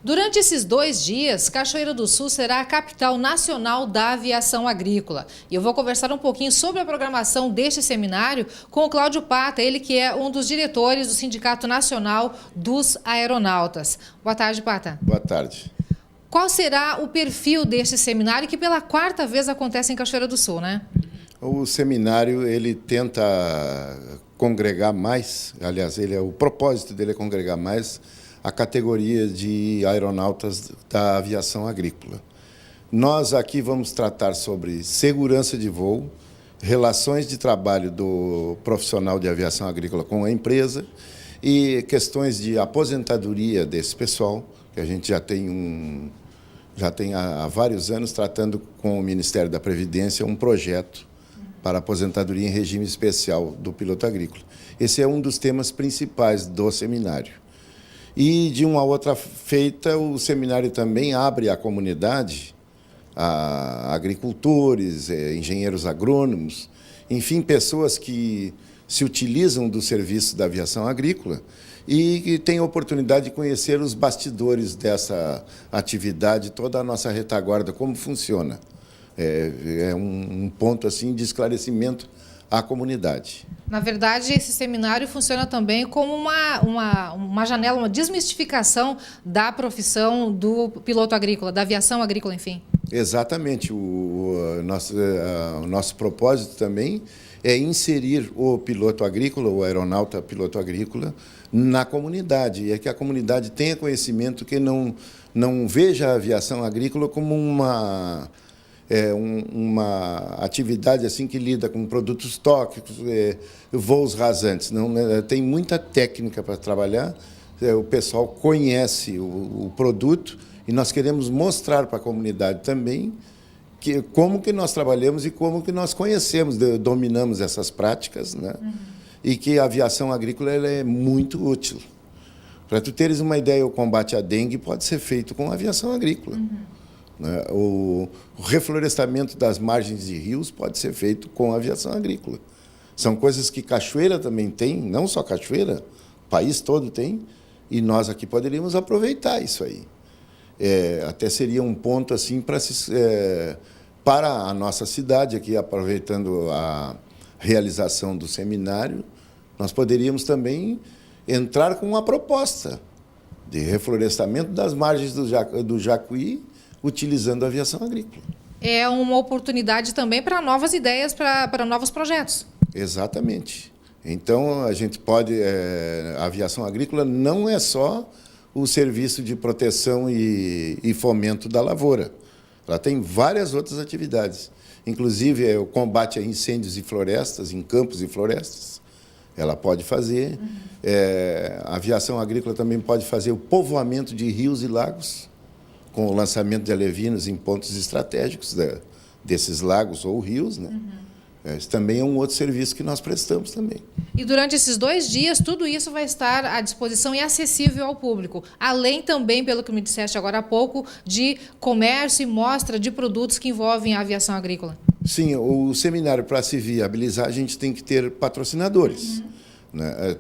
Speaker 23: Durante esses 2 dias, Cachoeira do Sul será a capital nacional da aviação agrícola. E eu vou conversar um pouquinho sobre a programação deste seminário com o Cláudio Pata, ele que é um dos diretores do Sindicato Nacional dos Aeronautas. Boa tarde, Pata.
Speaker 7: Boa tarde.
Speaker 23: Qual será o perfil deste seminário que pela 4ª vez acontece em Cachoeira do Sul, né?
Speaker 7: O seminário, ele tenta congregar mais, aliás, o propósito dele é congregar mais a categoria de aeronautas da aviação agrícola. Nós aqui vamos tratar sobre segurança de voo, relações de trabalho do profissional de aviação agrícola com a empresa e questões de aposentadoria desse pessoal, que a gente já tem há vários anos tratando com o Ministério da Previdência um projeto para aposentadoria em regime especial do piloto agrícola. Esse é um dos temas principais do seminário. E, de uma outra feita, o seminário também abre à comunidade, a agricultores, engenheiros agrônomos, enfim, pessoas que se utilizam do serviço da aviação agrícola e que têm a oportunidade de conhecer os bastidores dessa atividade, toda a nossa retaguarda, como funciona. É um ponto assim, de esclarecimento à comunidade.
Speaker 23: Na verdade, esse seminário funciona também como uma janela, uma desmistificação da profissão do piloto agrícola, da aviação agrícola, enfim.
Speaker 7: Exatamente. O nosso propósito também é inserir o piloto agrícola, o aeronauta piloto agrícola, na comunidade. E é que a comunidade tenha conhecimento, que não veja a aviação agrícola como uma atividade assim que lida com produtos tóxicos, voos rasantes. Não, tem muita técnica para trabalhar, o pessoal conhece o produto e nós queremos mostrar para a comunidade também como que nós trabalhamos e como que nós conhecemos, dominamos essas práticas, né? E que a aviação agrícola ela é muito útil. Para tu teres uma ideia, o combate à dengue pode ser feito com a aviação agrícola. O reflorestamento das margens de rios pode ser feito com a aviação agrícola. São coisas que Cachoeira também tem, não só Cachoeira, o país todo tem, e nós aqui poderíamos aproveitar isso aí. Até seria um ponto assim para a nossa cidade, aqui aproveitando a realização do seminário, nós poderíamos também entrar com uma proposta de reflorestamento das margens do Jacuí, utilizando a aviação agrícola.
Speaker 23: É uma oportunidade também para novas ideias, para novos projetos.
Speaker 7: Exatamente. Então, a gente pode... a aviação agrícola não é só o serviço de proteção e fomento da lavoura. Ela tem várias outras atividades. Inclusive, o combate a incêndios e florestas, em campos e florestas. Ela pode fazer. A aviação agrícola também pode fazer o povoamento de rios e lagos, com o lançamento de alevinos em pontos estratégicos desses lagos ou rios, né? Esse também é um outro serviço que nós prestamos também.
Speaker 23: E durante esses 2 dias, tudo isso vai estar à disposição e acessível ao público. Além também, pelo que me disseste agora há pouco, de comércio e mostra de produtos que envolvem a aviação agrícola.
Speaker 7: Sim, o seminário, para se viabilizar, a gente tem que ter patrocinadores. Né?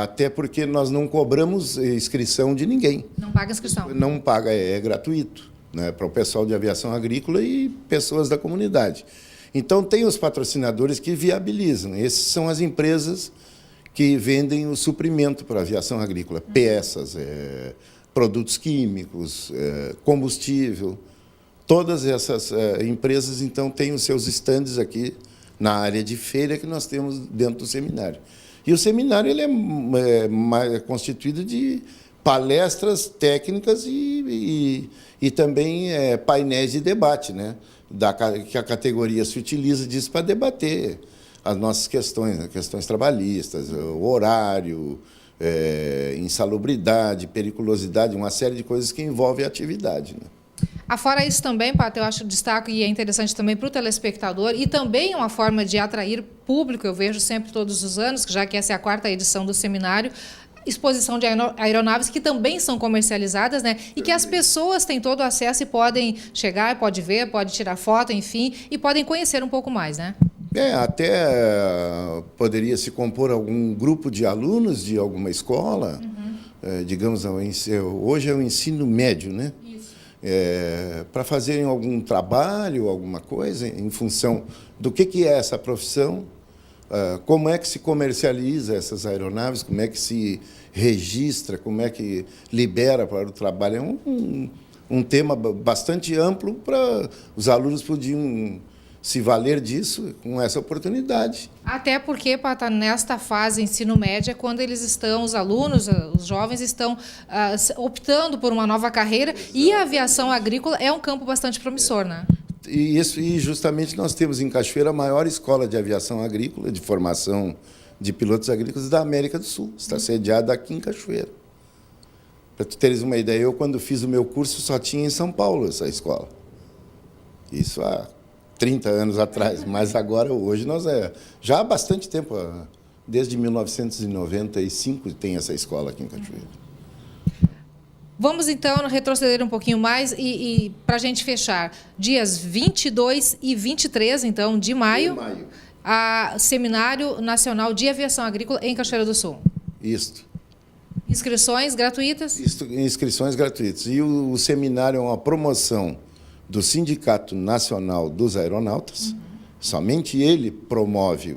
Speaker 7: Até porque nós não cobramos inscrição de ninguém.
Speaker 23: Não paga inscrição?
Speaker 7: Não paga, é gratuito. né, para o pessoal de aviação agrícola e pessoas da comunidade. Então, tem os patrocinadores que viabilizam. Esses são as empresas que vendem o suprimento para a aviação agrícola, peças, produtos químicos, combustível. Todas essas empresas, então, têm os seus estandes aqui na área de feira que nós temos dentro do seminário. E o seminário ele é constituído de palestras técnicas e também painéis de debate, né? Que a categoria se utiliza disso para debater as nossas questões, né? Questões trabalhistas, o horário, insalubridade, periculosidade, uma série de coisas que envolvem a atividade, né?
Speaker 23: Afora isso também, Pato, eu acho destaque e é interessante também para o telespectador e também uma forma de atrair público, eu vejo sempre todos os anos, já que essa é a 4ª edição do seminário, exposição de aeronaves que também são comercializadas, né? E que as pessoas têm todo o acesso e podem chegar, pode ver, pode tirar foto, enfim, e podem conhecer um pouco mais, né?
Speaker 7: Até poderia se compor algum grupo de alunos de alguma escola, digamos, hoje é o ensino médio, né? Para fazerem algum trabalho, alguma coisa, em função do que é essa profissão, como é que se comercializa essas aeronaves, como é que se registra, como é que libera para o trabalho. É um tema bastante amplo para os alunos podiam se valer disso com essa oportunidade.
Speaker 23: Até porque, Pata, nesta fase ensino médio é quando eles estão, os alunos, os jovens estão optando por uma nova carreira e a aviação agrícola é um campo bastante promissor, né?
Speaker 7: E justamente nós temos em Cachoeira a maior escola de aviação agrícola, de formação de pilotos agrícolas da América do Sul. Está sediada aqui em Cachoeira. Para tu teres uma ideia, eu quando fiz o meu curso só tinha em São Paulo essa escola. Isso há 30 anos atrás, mas agora, hoje, já há bastante tempo, desde 1995 tem essa escola aqui em Cachoeira.
Speaker 23: Vamos, então, retroceder um pouquinho mais e para a gente fechar, dias 22 e 23, então, de maio, a Seminário Nacional de Aviação Agrícola em Cachoeira do Sul.
Speaker 7: Isso.
Speaker 23: Inscrições gratuitas?
Speaker 7: Inscrições gratuitas. E o seminário é uma promoção do Sindicato Nacional dos Aeronautas. Somente ele promove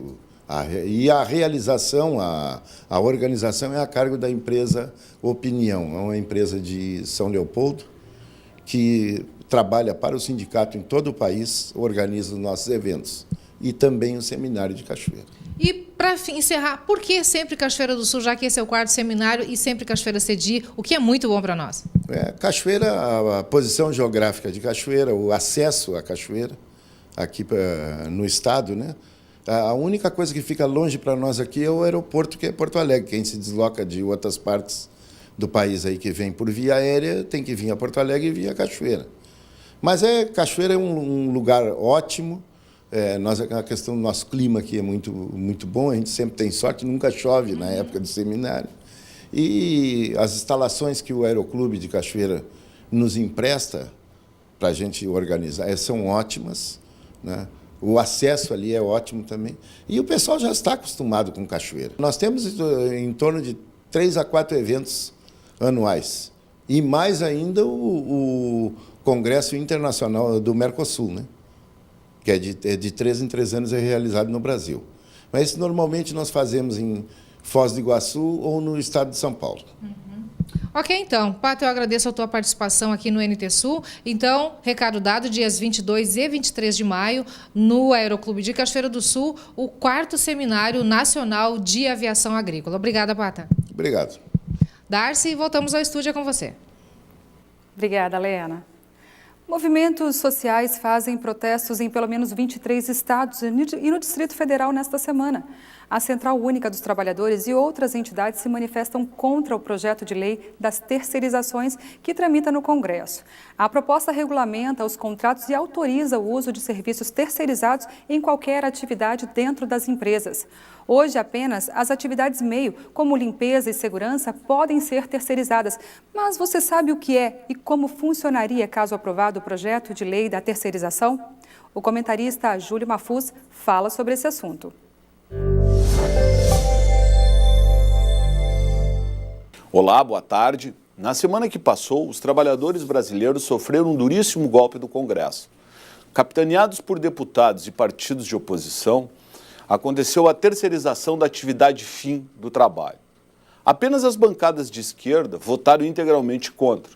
Speaker 7: e a realização, a organização é a cargo da empresa Opinião, é uma empresa de São Leopoldo que trabalha para o sindicato em todo o país, organiza os nossos eventos e também o seminário de Cachoeira.
Speaker 23: E, para encerrar, por que sempre Cachoeira do Sul, já que esse é o 4º seminário, e sempre Cachoeira cedia, o que é muito bom para nós?
Speaker 7: Cachoeira, a posição geográfica de Cachoeira, o acesso à Cachoeira, aqui no estado, né? A única coisa que fica longe para nós aqui é o aeroporto, que é Porto Alegre. Quem se desloca de outras partes do país aí que vem por via aérea, tem que vir a Porto Alegre e vir a Cachoeira. Mas Cachoeira é um lugar ótimo. A questão do nosso clima aqui é muito, muito bom, a gente sempre tem sorte, nunca chove na época do seminário. E as instalações que o Aeroclube de Cachoeira nos empresta para a gente organizar são ótimas, né? O acesso ali é ótimo também. E o pessoal já está acostumado com Cachoeira. Nós temos em torno de 3 a 4 eventos anuais. E mais ainda o Congresso Internacional do Mercosul, né? Que é de 3 em 3 anos é realizado no Brasil. Mas isso normalmente nós fazemos em Foz do Iguaçu ou no estado de São Paulo.
Speaker 23: Ok, então, Pato, eu agradeço a tua participação aqui no NT Sul. Então, recado dado, dias 22 e 23 de maio, no Aeroclube de Cachoeira do Sul, o 4º Seminário Nacional de Aviação Agrícola. Obrigada, Pata.
Speaker 7: Obrigado.
Speaker 23: Darcy, voltamos ao estúdio com você.
Speaker 1: Obrigada, Leana. Movimentos sociais fazem protestos em pelo menos 23 estados e no Distrito Federal nesta semana. A Central Única dos Trabalhadores e outras entidades se manifestam contra o projeto de lei das terceirizações que tramita no Congresso. A proposta regulamenta os contratos e autoriza o uso de serviços terceirizados em qualquer atividade dentro das empresas. Hoje, apenas as atividades meio, como limpeza e segurança, podem ser terceirizadas. Mas você sabe o que é e como funcionaria caso aprovado o projeto de lei da terceirização? O comentarista Júlio Mafuz fala sobre esse assunto.
Speaker 8: Olá, boa tarde. Na semana que passou, os trabalhadores brasileiros sofreram um duríssimo golpe do Congresso. Capitaneados por deputados e partidos de oposição, aconteceu a terceirização da atividade fim do trabalho. Apenas as bancadas de esquerda votaram integralmente contra.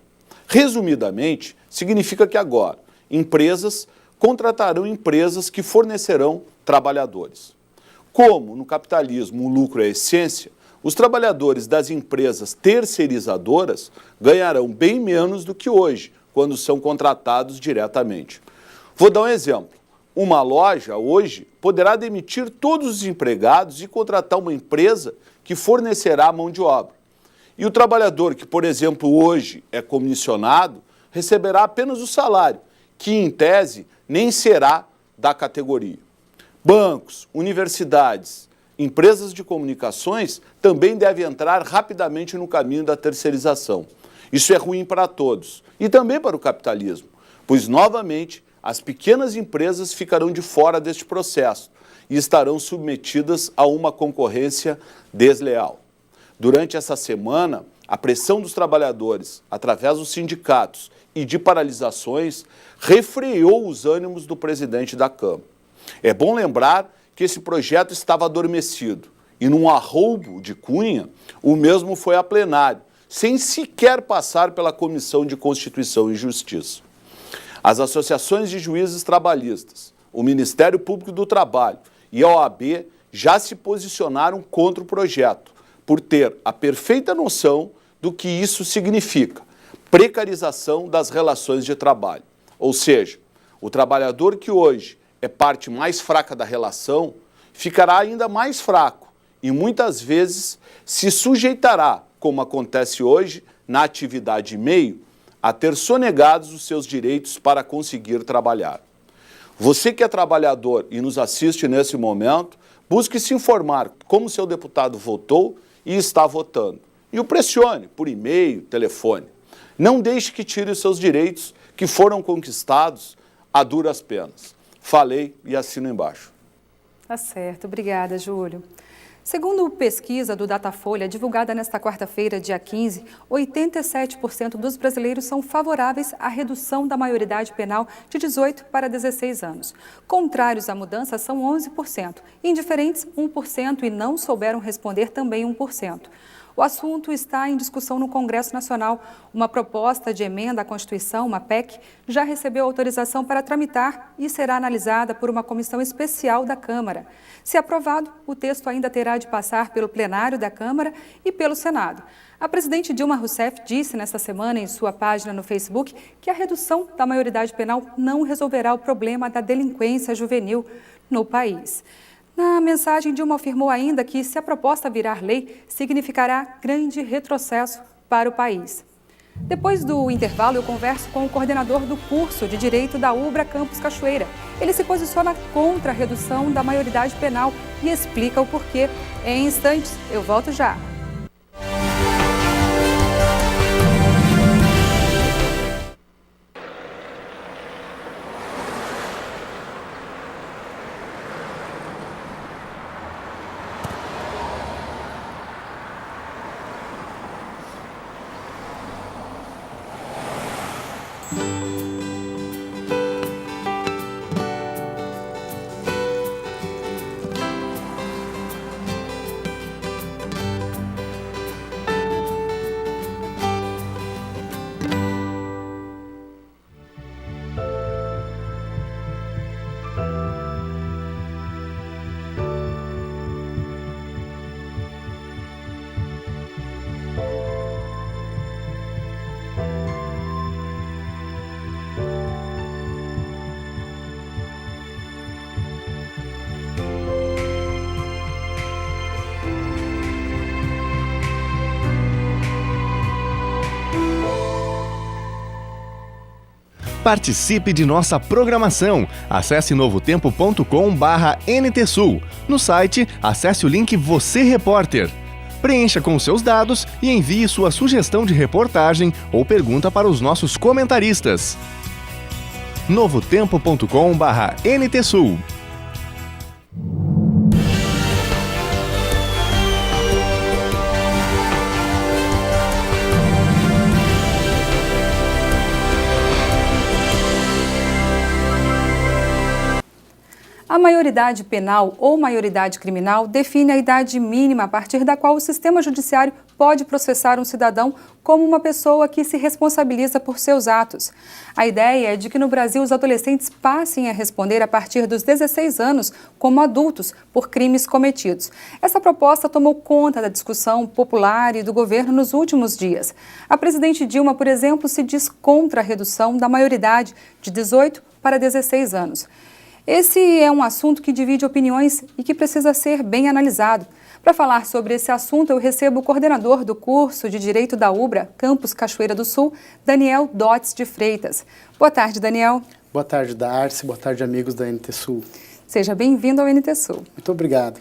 Speaker 8: Resumidamente, significa que agora empresas contratarão empresas que fornecerão trabalhadores. Como no capitalismo o lucro é a essência, os trabalhadores das empresas terceirizadoras ganharão bem menos do que hoje, quando são contratados diretamente. Vou dar um exemplo. Uma loja, hoje, poderá demitir todos os empregados e contratar uma empresa que fornecerá a mão de obra. E o trabalhador que, por exemplo, hoje é comissionado, receberá apenas o salário, que, em tese, nem será da categoria. Bancos, universidades, empresas de comunicações também devem entrar rapidamente no caminho da terceirização. Isso é ruim para todos e também para o capitalismo, pois, novamente, as pequenas empresas ficarão de fora deste processo e estarão submetidas a uma concorrência desleal. Durante essa semana, a pressão dos trabalhadores, através dos sindicatos e de paralisações, refreou os ânimos do presidente da Câmara. É bom lembrar que esse projeto estava adormecido e, num arroubo de Cunha, o mesmo foi a plenário, sem sequer passar pela Comissão de Constituição e Justiça. As associações de juízes trabalhistas, o Ministério Público do Trabalho e a OAB já se posicionaram contra o projeto, por ter a perfeita noção do que isso significa: precarização das relações de trabalho. Ou seja, o trabalhador que hoje é parte mais fraca da relação ficará ainda mais fraco e muitas vezes se sujeitará, como acontece hoje na atividade meio, a ter sonegados os seus direitos para conseguir trabalhar. Você que é trabalhador e nos assiste nesse momento, busque se informar como seu deputado votou e está votando. E o pressione por e-mail, telefone. Não deixe que tire os seus direitos que foram conquistados a duras penas. Falei e assino embaixo.
Speaker 1: Tá certo. Obrigada, Júlio. Segundo pesquisa do Datafolha, divulgada nesta quarta-feira, dia 15, 87% dos brasileiros são favoráveis à redução da maioridade penal de 18 para 16 anos. Contrários à mudança são 11%, indiferentes 1% e não souberam responder também 1%. O assunto está em discussão no Congresso Nacional. Uma proposta de emenda à Constituição, uma PEC, já recebeu autorização para tramitar e será analisada por uma comissão especial da Câmara. Se aprovado, o texto ainda terá de passar pelo plenário da Câmara e pelo Senado. A presidente Dilma Rousseff disse nesta semana em sua página no Facebook que a redução da maioridade penal não resolverá o problema da delinquência juvenil no país. Na mensagem, Dilma afirmou ainda que, se a proposta virar lei, significará grande retrocesso para o país. Depois do intervalo, eu converso com o coordenador do curso de Direito da UBRA Campus Cachoeira. Ele se posiciona contra a redução da maioridade penal e explica o porquê. Em instantes, eu volto já.
Speaker 13: Participe de nossa programação. Acesse novotempo.com/NTSul. No site, acesse o link Você Repórter. Preencha com seus dados e envie sua sugestão de reportagem ou pergunta para os nossos comentaristas. novotempo.com/NTSul.
Speaker 1: maioridade penal ou maioridade criminal define a idade mínima a partir da qual o sistema judiciário pode processar um cidadão como uma pessoa que se responsabiliza por seus atos. A ideia é de que no Brasil os adolescentes passem a responder a partir dos 16 anos como adultos por crimes cometidos. Essa proposta tomou conta da discussão popular e do governo nos últimos dias. A presidente Dilma, por exemplo, se diz contra a redução da maioridade de 18 para 16 anos. Esse é um assunto que divide opiniões e que precisa ser bem analisado. Para falar sobre esse assunto, eu recebo o coordenador do curso de Direito da UBRA, Campus Cachoeira do Sul, Daniel Dotes de Freitas. Boa tarde, Daniel.
Speaker 10: Boa tarde, Darcy. Boa tarde, amigos da NT Sul.
Speaker 1: Seja bem-vindo ao NT Sul.
Speaker 10: Muito obrigado.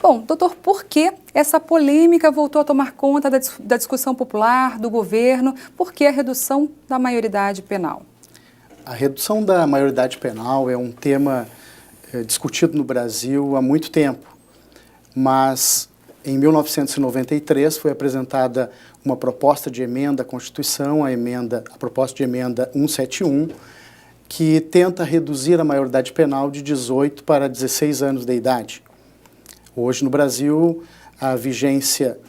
Speaker 1: Bom, doutor, por que essa polêmica voltou a tomar conta da discussão popular, do governo? Por que a redução da maioridade penal?
Speaker 10: A redução da maioridade penal é um tema discutido no Brasil há muito tempo. Mas, em 1993, foi apresentada uma proposta de emenda à Constituição, a proposta de emenda 171, que tenta reduzir a maioridade penal de 18 para 16 anos de idade. Hoje, no Brasil, a vigência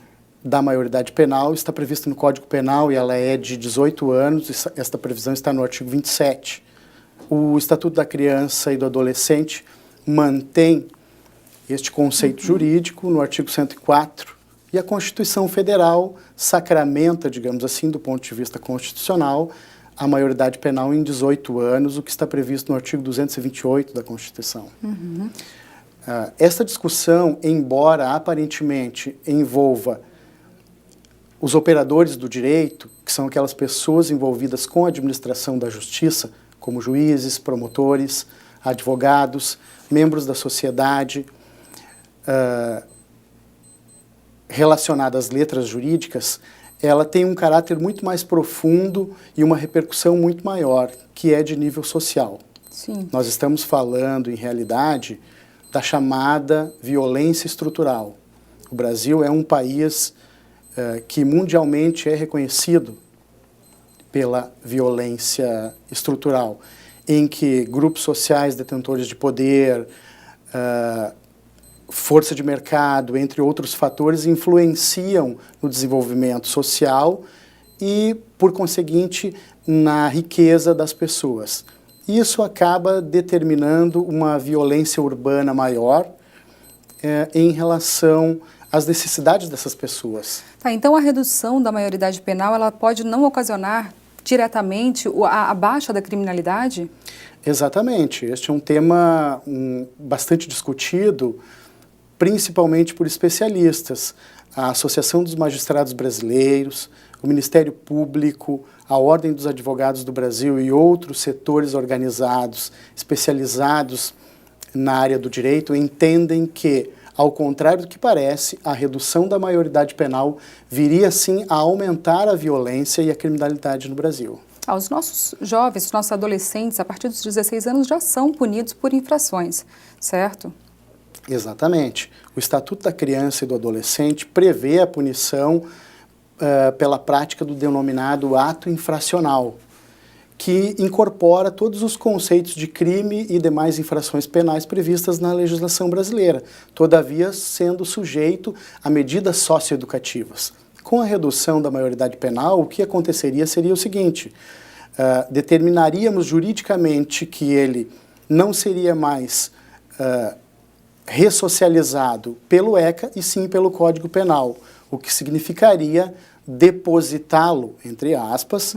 Speaker 10: da maioridade penal está prevista no Código Penal e ela é de 18 anos, esta previsão está no artigo 27. O Estatuto da Criança e do Adolescente mantém este conceito jurídico no artigo 104 e a Constituição Federal sacramenta, digamos assim, do ponto de vista constitucional, a maioridade penal em 18 anos, o que está previsto no artigo 228 da Constituição. Esta discussão, embora aparentemente envolva os operadores do direito, que são aquelas pessoas envolvidas com a administração da justiça, como juízes, promotores, advogados, membros da sociedade, relacionada às letras jurídicas, ela tem um caráter muito mais profundo e uma repercussão muito maior, que é de nível social.
Speaker 1: Sim.
Speaker 10: Nós estamos falando, em realidade, da chamada violência estrutural. O Brasil é um país que mundialmente é reconhecido pela violência estrutural, em que grupos sociais detentores de poder, força de mercado, entre outros fatores, influenciam no desenvolvimento social e, por conseguinte, na riqueza das pessoas. Isso acaba determinando uma violência urbana maior em relação às necessidades dessas pessoas.
Speaker 1: Tá, então a redução da maioridade penal ela pode não ocasionar diretamente a baixa da criminalidade?
Speaker 10: Exatamente. Este é um tema bastante discutido, principalmente por especialistas. A Associação dos Magistrados Brasileiros, o Ministério Público, a Ordem dos Advogados do Brasil e outros setores organizados, especializados na área do direito, entendem que, ao contrário do que parece, a redução da maioridade penal viria, sim, a aumentar a violência e a criminalidade no Brasil.
Speaker 1: Os nossos jovens, os nossos adolescentes, a partir dos 16 anos, já são punidos por infrações, certo?
Speaker 10: Exatamente. O Estatuto da Criança e do Adolescente prevê a punição pela prática do denominado ato infracional, que incorpora todos os conceitos de crime e demais infrações penais previstas na legislação brasileira, todavia sendo sujeito a medidas socioeducativas. Com a redução da maioridade penal, o que aconteceria seria o seguinte: determinaríamos juridicamente que ele não seria mais ressocializado pelo ECA e sim pelo Código Penal, o que significaria depositá-lo, entre aspas,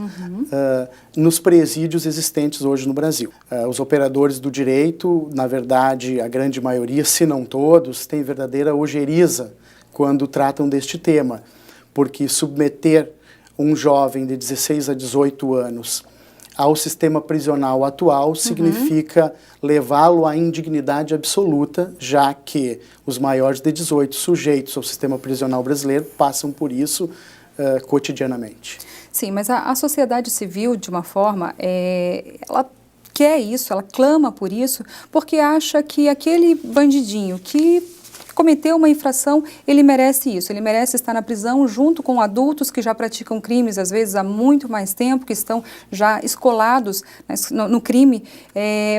Speaker 10: nos presídios existentes hoje no Brasil. Os operadores do direito, na verdade, a grande maioria, se não todos, têm verdadeira ojeriza quando tratam deste tema, porque submeter um jovem de 16 a 18 anos ao sistema prisional atual significa levá-lo à indignidade absoluta, já que os maiores de 18 sujeitos ao sistema prisional brasileiro passam por isso cotidianamente.
Speaker 1: Sim, mas a sociedade civil, de uma forma, ela quer isso, ela clama por isso, porque acha que aquele bandidinho que cometeu uma infração, ele merece isso, ele merece estar na prisão junto com adultos que já praticam crimes, às vezes há muito mais tempo, que estão já escolados no crime.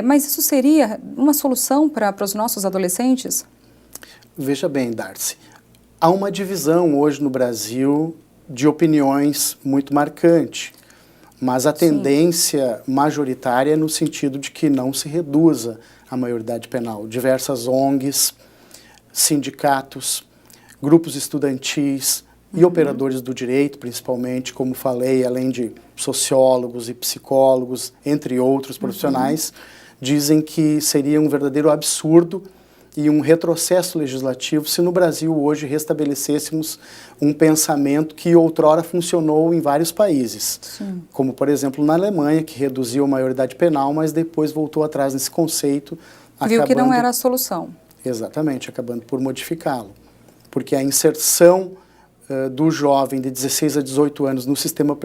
Speaker 1: Mas isso seria uma solução para os nossos adolescentes?
Speaker 10: Veja bem, Darcy, há uma divisão hoje no Brasil de opiniões muito marcante, mas a tendência majoritária é no sentido de que não se reduza a maioridade penal. Diversas ONGs, sindicatos, grupos estudantis e operadores do direito, principalmente, como falei, além de sociólogos e psicólogos, entre outros profissionais, dizem que seria um verdadeiro absurdo e um retrocesso legislativo se no Brasil hoje restabelecêssemos um pensamento que outrora funcionou em vários países. Sim. Como, por exemplo, na Alemanha, que reduziu a maioridade penal, mas depois voltou atrás nesse conceito.
Speaker 1: Viu que não era a solução.
Speaker 10: Exatamente, acabando por modificá-lo. Porque a inserção do jovem de 16 a 18 anos no sistema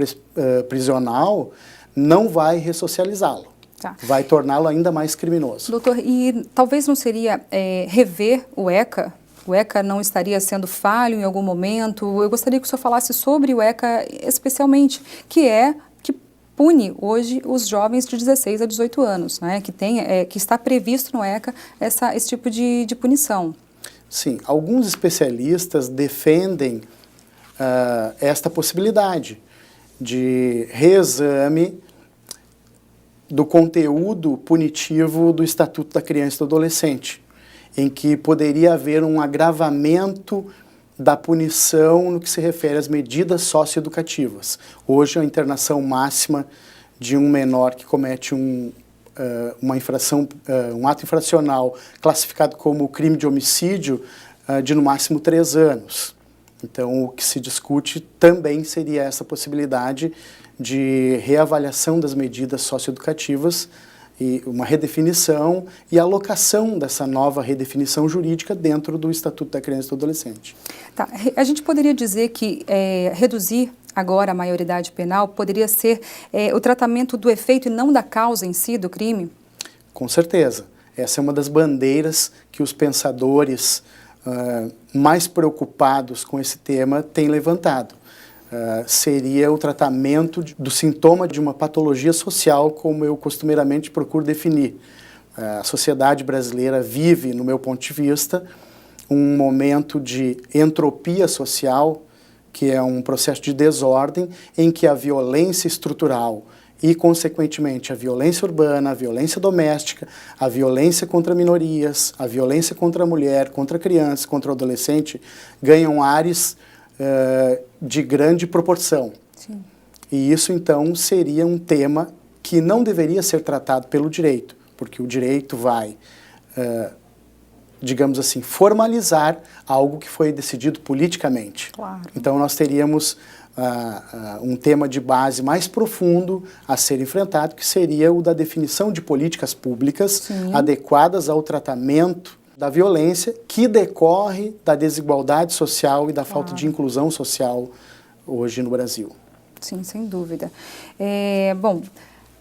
Speaker 10: prisional não vai ressocializá-lo. Tá. Vai torná-lo ainda mais criminoso.
Speaker 1: Doutor, e talvez não seria rever o ECA? O ECA não estaria sendo falho em algum momento? Eu gostaria que o senhor falasse sobre o ECA especialmente, que pune hoje os jovens de 16 a 18 anos, né? Que está previsto no ECA esse tipo de punição.
Speaker 10: Sim, alguns especialistas defendem esta possibilidade de reexame do conteúdo punitivo do Estatuto da Criança e do Adolescente, em que poderia haver um agravamento da punição no que se refere às medidas socioeducativas. Hoje, a internação máxima de um menor que comete uma infração, um ato infracional classificado como crime de homicídio, de no máximo 3 anos. Então, o que se discute também seria essa possibilidade de reavaliação das medidas socioeducativas e uma redefinição e alocação dessa nova redefinição jurídica dentro do Estatuto da Criança e do Adolescente.
Speaker 1: Tá. A gente poderia dizer que reduzir agora a maioridade penal poderia ser o tratamento do efeito e não da causa em si do crime?
Speaker 10: Com certeza. Essa é uma das bandeiras que os pensadores mais preocupados com esse tema têm levantado. Seria o tratamento do sintoma de uma patologia social, como eu costumeiramente procuro definir. A sociedade brasileira vive, no meu ponto de vista, um momento de entropia social, que é um processo de desordem em que a violência estrutural e, consequentemente, a violência urbana, a violência doméstica, a violência contra minorias, a violência contra a mulher, contra a criança, contra o adolescente, ganham ares de grande proporção. Sim. E isso, então, seria um tema que não deveria ser tratado pelo direito, porque o direito vai, digamos assim, formalizar algo que foi decidido politicamente. Claro. Então, nós teríamos um tema de base mais profundo a ser enfrentado, que seria o da definição de políticas públicas adequadas ao tratamento da violência que decorre da desigualdade social e da falta de inclusão social hoje no Brasil.
Speaker 1: Sim, sem dúvida. Bom,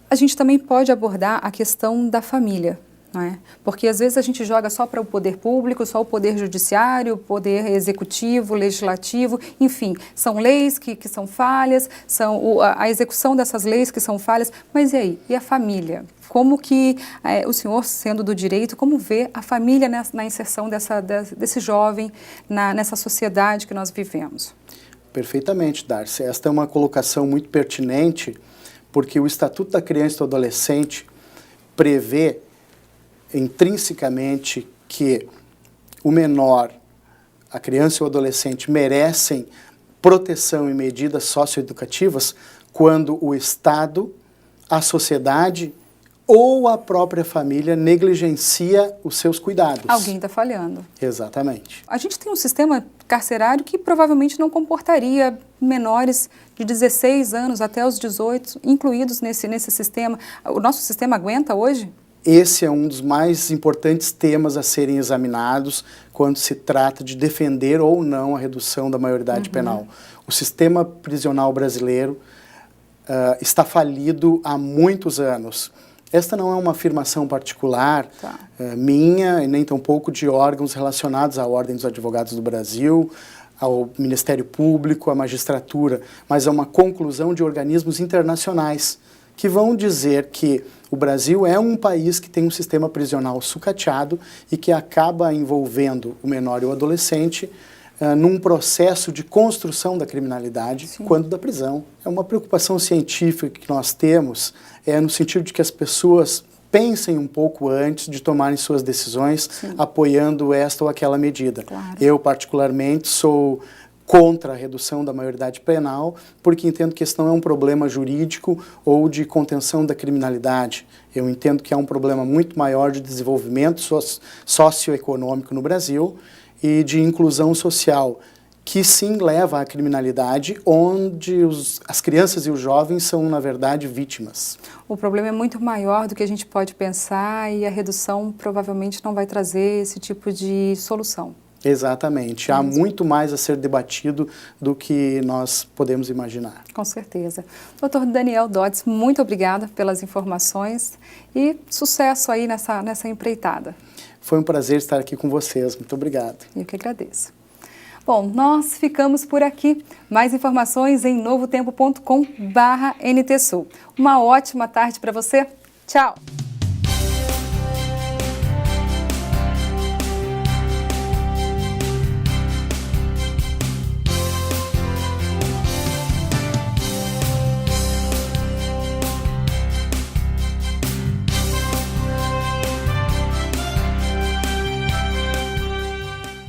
Speaker 1: a gente também pode abordar a questão da família, não é? Porque às vezes a gente joga só para o poder público, só o poder judiciário, o poder executivo, legislativo, enfim, são leis que são falhas, são a execução dessas leis que são falhas, mas e aí? E a família? Como que o senhor, sendo do direito, como vê a família na inserção desse jovem nessa sociedade que nós vivemos?
Speaker 10: Perfeitamente, Darcy. Esta é uma colocação muito pertinente, porque o Estatuto da Criança e do Adolescente prevê intrinsecamente que o menor, a criança e o adolescente merecem proteção e medidas socioeducativas quando o Estado, a sociedade ou a própria família negligencia os seus cuidados.
Speaker 1: Alguém está falhando.
Speaker 10: Exatamente.
Speaker 1: A gente tem um sistema carcerário que provavelmente não comportaria menores de 16 anos até os 18 incluídos nesse sistema. O nosso sistema aguenta hoje?
Speaker 10: Esse é um dos mais importantes temas a serem examinados quando se trata de defender ou não a redução da maioridade penal. O sistema prisional brasileiro está falido há muitos anos. Esta não é uma afirmação particular minha e nem tampouco de órgãos relacionados à Ordem dos Advogados do Brasil, ao Ministério Público, à magistratura, mas é uma conclusão de organismos internacionais que vão dizer que o Brasil é um país que tem um sistema prisional sucateado e que acaba envolvendo o menor e o adolescente num processo de construção da criminalidade quando da prisão. É uma preocupação científica que nós temos, no sentido de que as pessoas pensem um pouco antes de tomarem suas decisões, apoiando esta ou aquela medida. Claro. Eu, particularmente, sou contra a redução da maioridade penal, porque entendo que esse não é um problema jurídico ou de contenção da criminalidade. Eu entendo que é um problema muito maior de desenvolvimento socioeconômico no Brasil e de inclusão social, que sim leva à criminalidade, onde as crianças e os jovens são, na verdade, vítimas.
Speaker 1: O problema é muito maior do que a gente pode pensar e a redução provavelmente não vai trazer esse tipo de solução.
Speaker 10: Exatamente. Há muito mais a ser debatido do que nós podemos imaginar.
Speaker 1: Com certeza. Dr. Daniel Dodds, muito obrigada pelas informações e sucesso aí nessa empreitada.
Speaker 10: Foi um prazer estar aqui com vocês. Muito obrigado.
Speaker 1: Eu que agradeço. Bom, nós ficamos por aqui. Mais informações em novotempo.com/NTSul. Uma ótima tarde para você. Tchau!